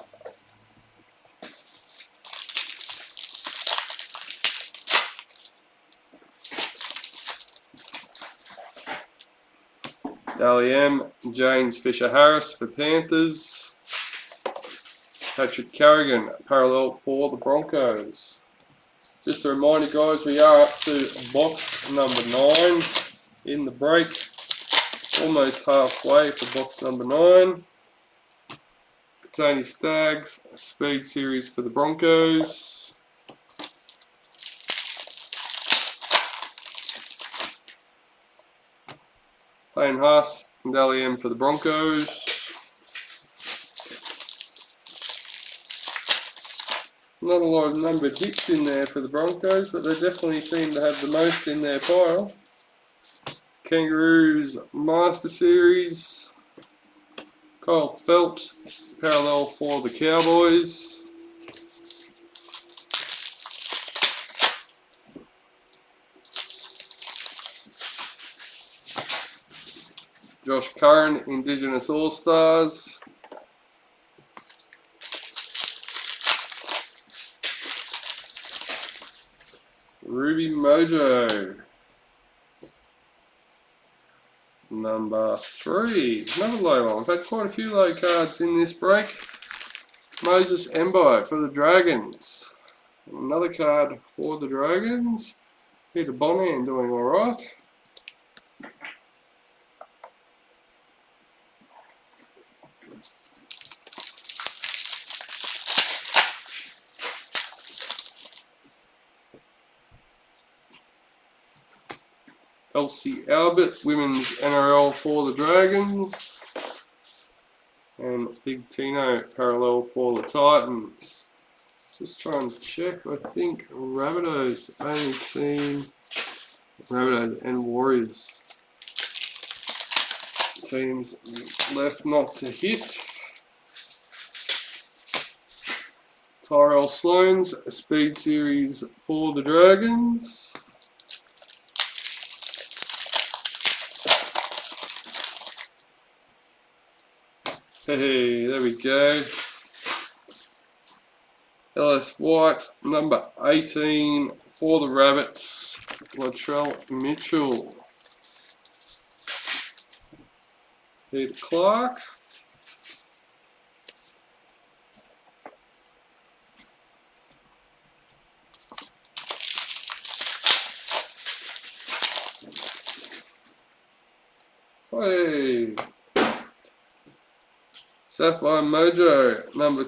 Dally M, James Fisher-Harris for Panthers. Patrick Carrigan, Parallel for the Broncos. Just a reminder, guys, we are up to box number 9 in the break. Almost halfway for box number 9. Tony Staggs, Speed Series for the Broncos. Payne Haas and Dally M for the Broncos. Not a lot of numbered hits in there for the Broncos, but they definitely seem to have the most in their pile. Kangaroos Master Series. Kyle Felt, Parallel for the Cowboys. Josh Curran, Indigenous All-Stars. Ruby Mojo. Number 3. Another low one. We've had quite a few low cards in this break. Moses Embo for the Dragons. Another card for the Dragons. Peter Bonham doing alright. Elsie Albert, Women's NRL for the Dragons. And Big Tino, parallel for the Titans. Just trying to check, I think Rabbitohs only seen Rabbitohs and Warriors teams left not to hit. Tyrell Sloan's Speed Series for the Dragons. Hey, there we go. LS White, number 18 for the Rabbits, Latrell Mitchell. Peter Clark. Hey. Sapphire Mojo, number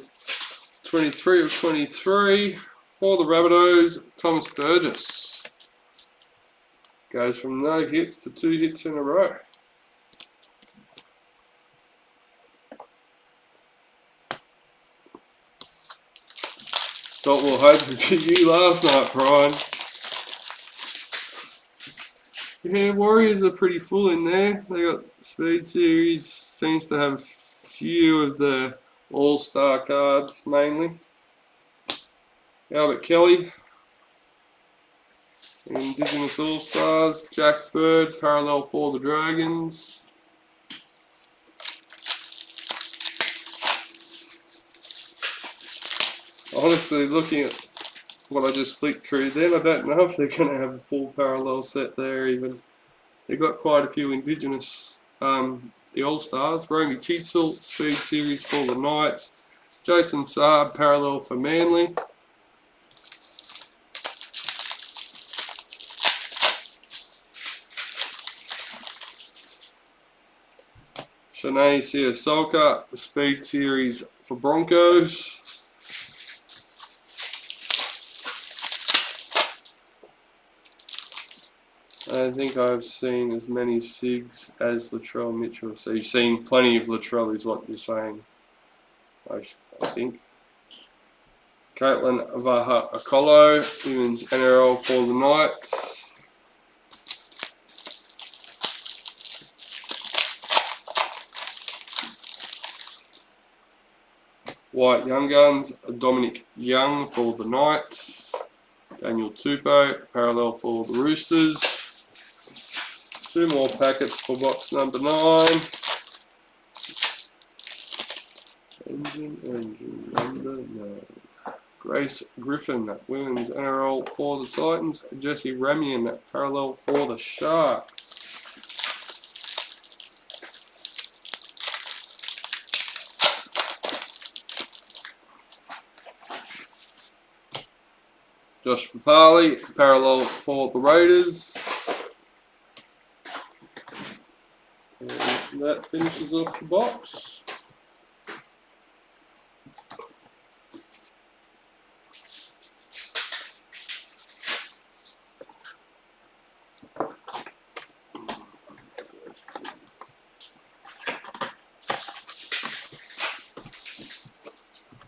23 of 23 for the Rabbitohs, Thomas Burgess. Goes from no hits to 2 hits in a row. That's what we were hoping for you last night, Brian. Yeah, Warriors are pretty full in there. They got Speed Series, seems to have few of the All-Star cards mainly. Albert Kelly, Indigenous All-Stars, Jack Bird, parallel for the Dragons. Honestly, looking at what I just flicked through then, I don't know if they're going to have a full parallel set there even. They've got quite a few Indigenous, the All-Stars. Romy Titzel, Speed Series for the Knights. Jason Saab, parallel for Manly. Shanae Siasoka, Speed Series for Broncos. I think I've seen as many SIGs as Latrell Mitchell. So you've seen plenty of Latrell is what you're saying, I think. Caitlin Vaha Akolo, Women's NRL for the Knights. White Young Guns, Dominic Young for the Knights. Daniel Tupou, parallel for the Roosters. 2 more packets for box number 9. Engine number 9. Grace Griffin, Women's NRL for the Titans. Jesse Ramian, parallel for the Sharks. Josh Papali, parallel for the Raiders. And that finishes off the box.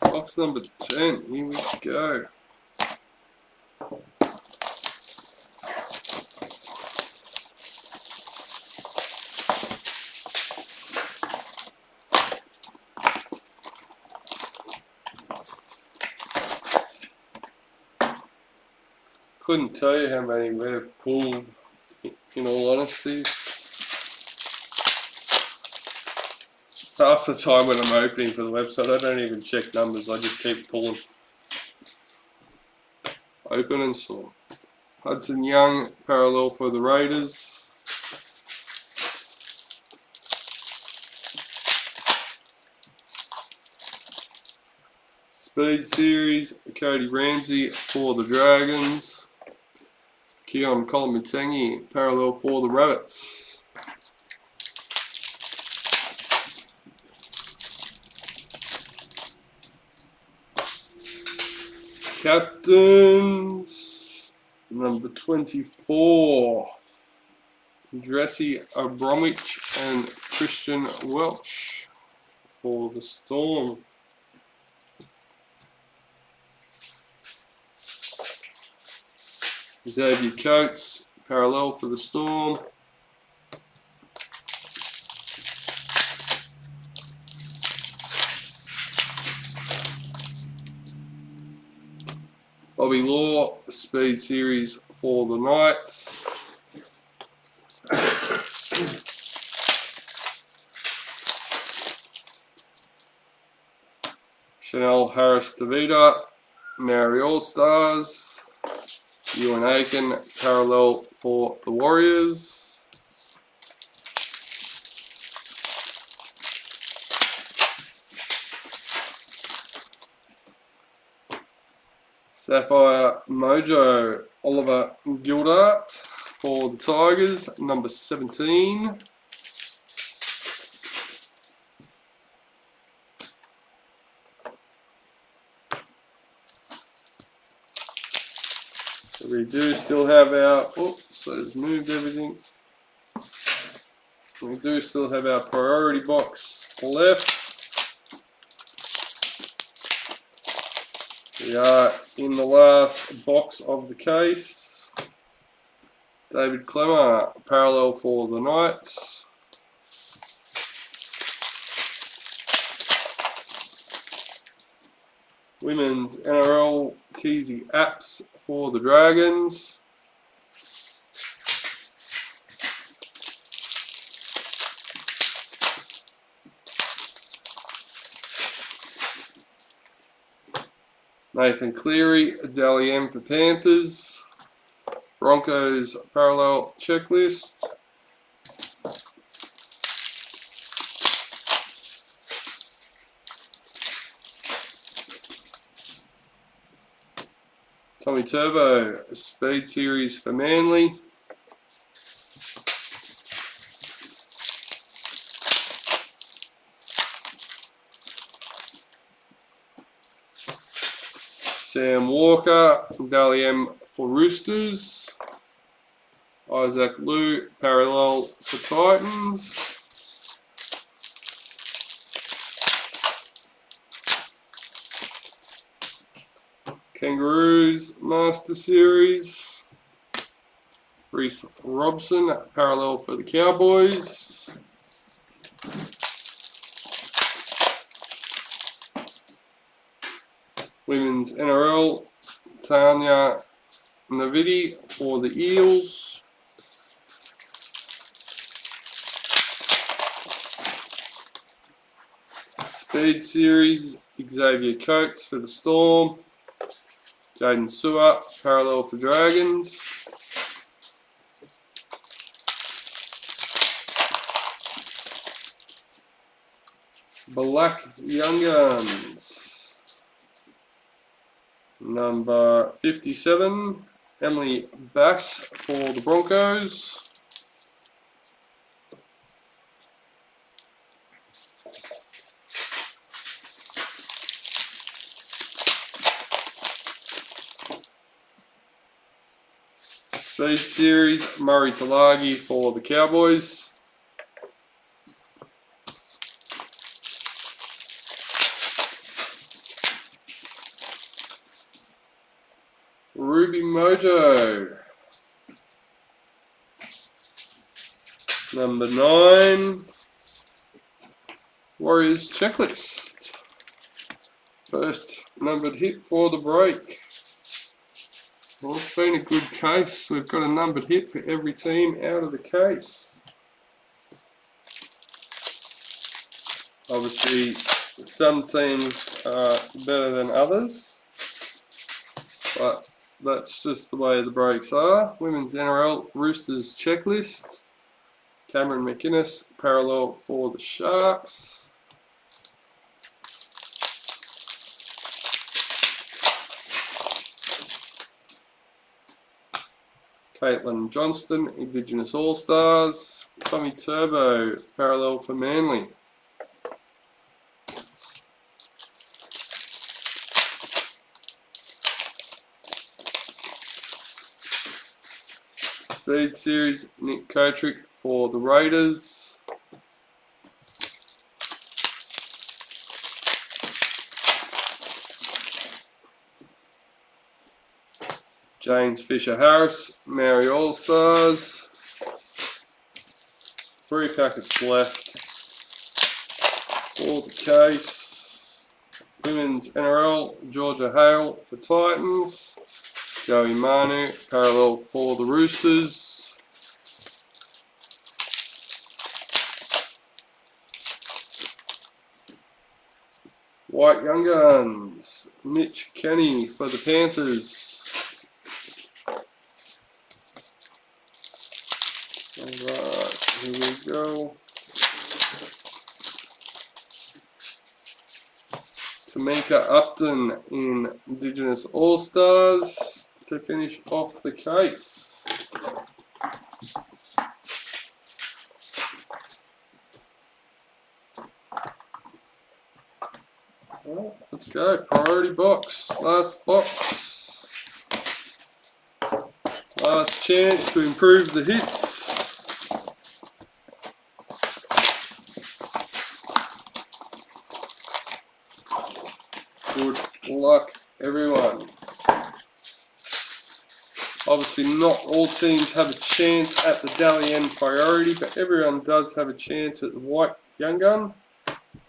Box number 10, here we go. Couldn't tell you how many we've pulled, in all honesty. Half the time when I'm opening for the website, I don't even check numbers. I just keep pulling. Open and sort. Hudson Young, parallel for the Raiders. Speed Series, Cody Ramsey for the Dragons. Keon Kolomutangi, parallel for the Rabbits. Captains, number 24, Jesse Abromwich and Christian Welch for the Storm. Xavier Coates, parallel for the Storm. Bobby Law, Speed Series for the Knights. Chanel Harris Davida, Maori All Stars. Ewan Aiken, parallel for the Warriors. Sapphire Mojo, Oliver Gildart for the Tigers, number 17. We do still have our, oops, so it's moved everything. We do still have our priority box left. We are in the last box of the case. David Clemmer, parallel for the Knights. Women's NRL Keezy Apps for the Dragons. Nathan Cleary, Dally M for Panthers. Broncos parallel checklist. Tommy Turbo, Speed Series for Manly. Sam Walker, Dally M for Roosters. Isaac Liu, parallel for Titans. Kangaroos Master Series. Reece Robson, parallel for the Cowboys. Women's NRL, Tanya Navidi for the Eels. Speed Series, Xavier Coates for the Storm. Jaden Sewer, parallel for Dragons. Black Young Guns, number 57, Emily Bass for the Broncos. Speed Series, Murray Talagi for the Cowboys. Ruby Mojo, number 9, Warriors Checklist. First numbered hit for the break. Well, it's been a good case. We've got a numbered hit for every team out of the case. Obviously, some teams are better than others, but that's just the way the breaks are. Women's NRL Roosters Checklist. Cameron McInnes, parallel for the Sharks. Caitlin Johnston, Indigenous All-Stars. Tommy Turbo, parallel for Manly. Speed Series, Nick Kotrick for the Raiders. James Fisher-Harris, Maori All-Stars. 3 packets left for the case. Women's NRL, Georgia Hale for Titans. Joey Manu, parallel for the Roosters. White Young Guns, Mitch Kenny for the Panthers. Alright, here we go. Tamika Upton in Indigenous All-Stars to finish off the case. Well, let's go. Priority box. Last box. Last chance to improve the hits. Good luck, everyone. Obviously, not all teams have a chance at the Dally N priority, but everyone does have a chance at the White Young Gun,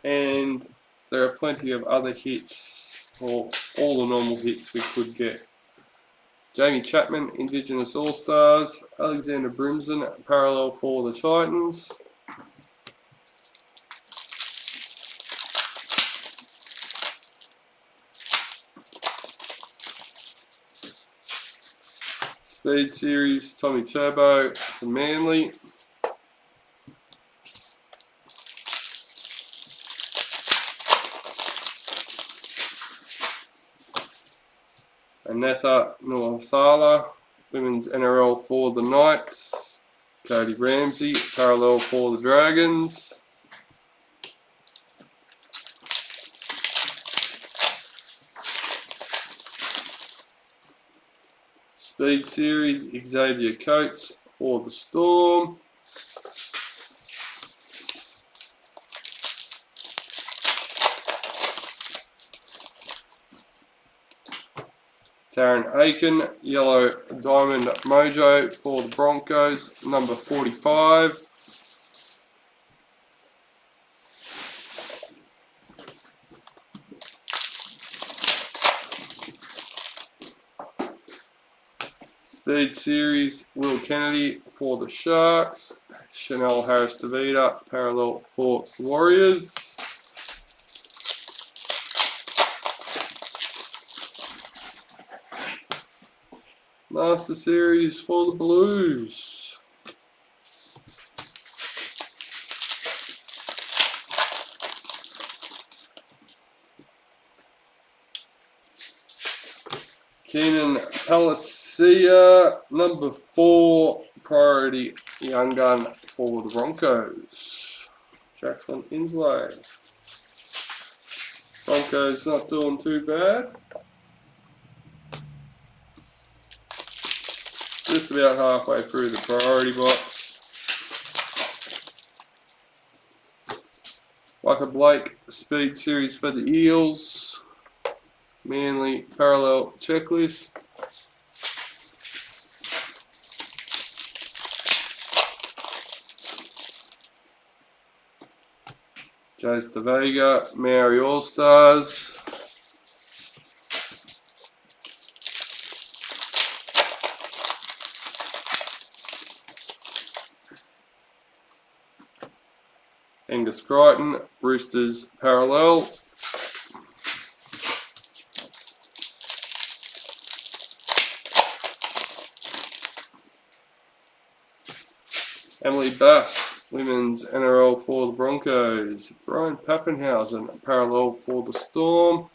and there are plenty of other hits, or all the normal hits we could get. Jamie Chapman, Indigenous All-Stars. Alexander Brimson, parallel for the Titans. Speed Series, Tommy Turbo for Manly. Aneta Nuasala, Women's NRL for the Knights. Cody Ramsey, parallel for the Dragons. Speed Series, Xavier Coates for the Storm. Taryn Aiken, Yellow Diamond Mojo for the Broncos, number 45. Speed Series, Will Kennedy for the Sharks. Chanel Harris-Tavita, parallel for the Warriors. Master Series for the Blues. Keenan Palacia, number 4, priority young gun for the Broncos. Jackson Insley. Broncos not doing too bad. Just about halfway through the priority box. Walker Blake, Speed Series for the Eels. Manly Parallel Checklist. Jace DeVega, Maori All-Stars. Angus Crichton, Roosters parallel. Emily Bass, Women's NRL for the Broncos. Brian Pappenhausen, parallel for the Storm.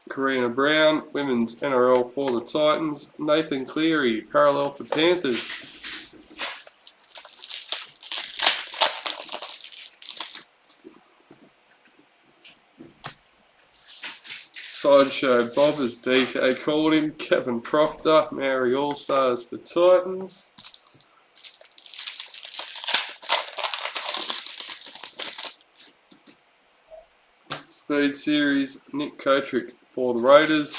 Karina Brown, Women's NRL for the Titans. Nathan Cleary, parallel for Panthers. Sideshow Bob, as DK called him. Kevin Proctor, Mary All-Stars for Titans. Speed Series, Nick Kotrick for the Raiders.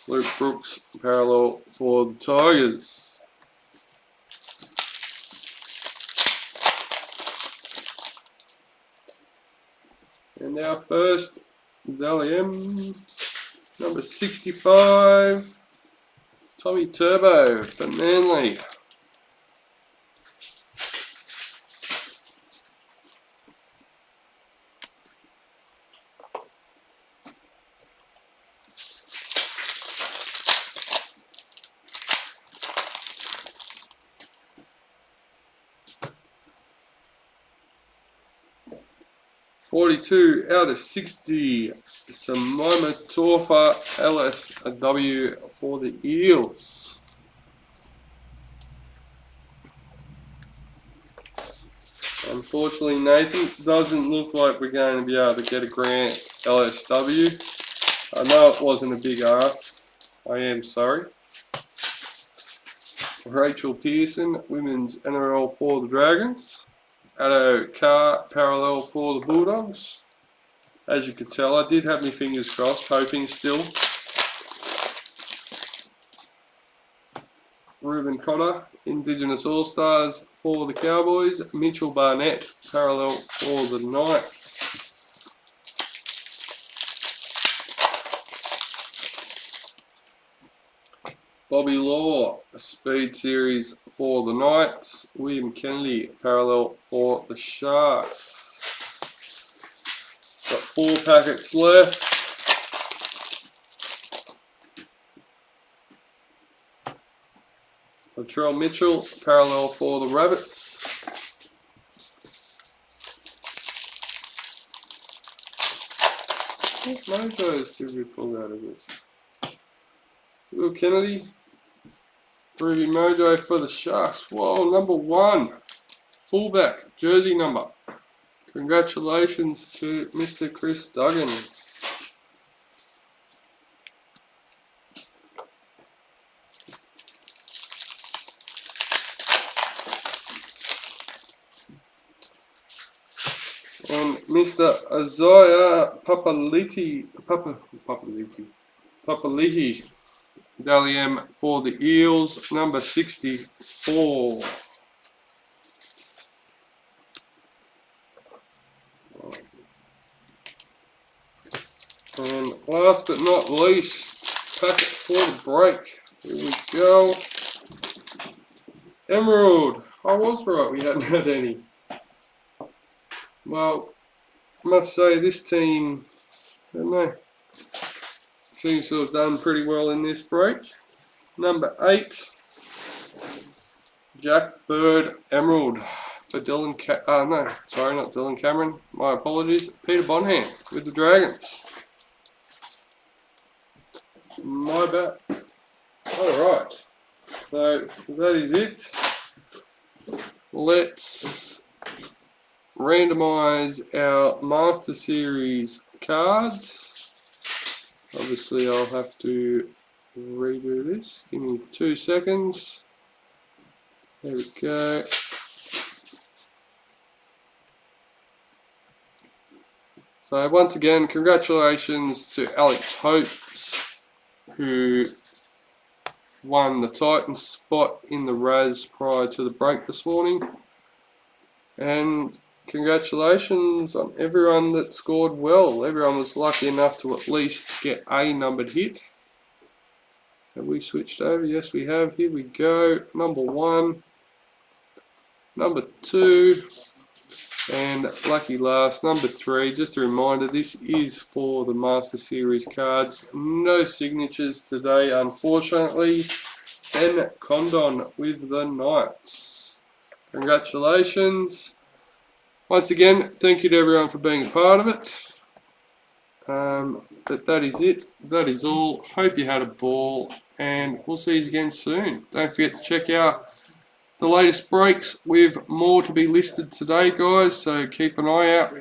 Luke Brooks, parallel for the Tigers. And our first Dally M, number 65, Tommy Turbo for Manly. $42 out of 60, Simona Torfa LSW for the Eels. Unfortunately, Nathan, doesn't look like we're going to be able to get a Grant LSW. I know it wasn't a big ask. I am sorry. Rachel Pearson, Women's NRL for the Dragons. Addo Carr, parallel for the Bulldogs. As you can tell, I did have my fingers crossed, hoping still. Reuben Cotter, Indigenous All-Stars for the Cowboys. Mitchell Barnett, parallel for the Knights. Bobby Law, Speed Series for the Knights. William Kennedy, parallel for the Sharks. Got 4 packets left. Latrell Mitchell, parallel for the Rabbits. What mojos did we pull out of this? Will Kennedy, Ruby Mojo for the Sharks. Whoa, number 1. Fullback, jersey number. Congratulations to Mr. Chris Duggan. And Mr. Isaiah Papali'i, Dally M for the Eels, number 64. And last but not least, packet for the break. Here we go. Emerald. I was right, we hadn't had any. Well, I must say this team, I don't know, seems to have done pretty well in this break. Number 8, Jack Bird Emerald for Dylan not Dylan Cameron, my apologies, Peter Bonham with the Dragons. My bad. Alright, so that is it. Let's randomise our Master Series cards. Obviously I'll have to redo this. Give me 2 seconds. There we go. So once again, congratulations to Alex Hopes, who won the Titans spot in the RAZZ prior to the break this morning. And congratulations on everyone that scored well. Everyone was lucky enough to at least get a numbered hit. Have we switched over? Yes, we have. Here we go. Number 1, number 2, and lucky last, number 3. Just a reminder, this is for the Master Series cards. No signatures today, unfortunately. Ben Condon with the Knights. Congratulations. Once again, thank you to everyone for being a part of it. But that is it. That is all. Hope you had a ball, and we'll see you again soon. Don't forget to check out the latest breaks with more to be listed today, guys, so keep an eye out.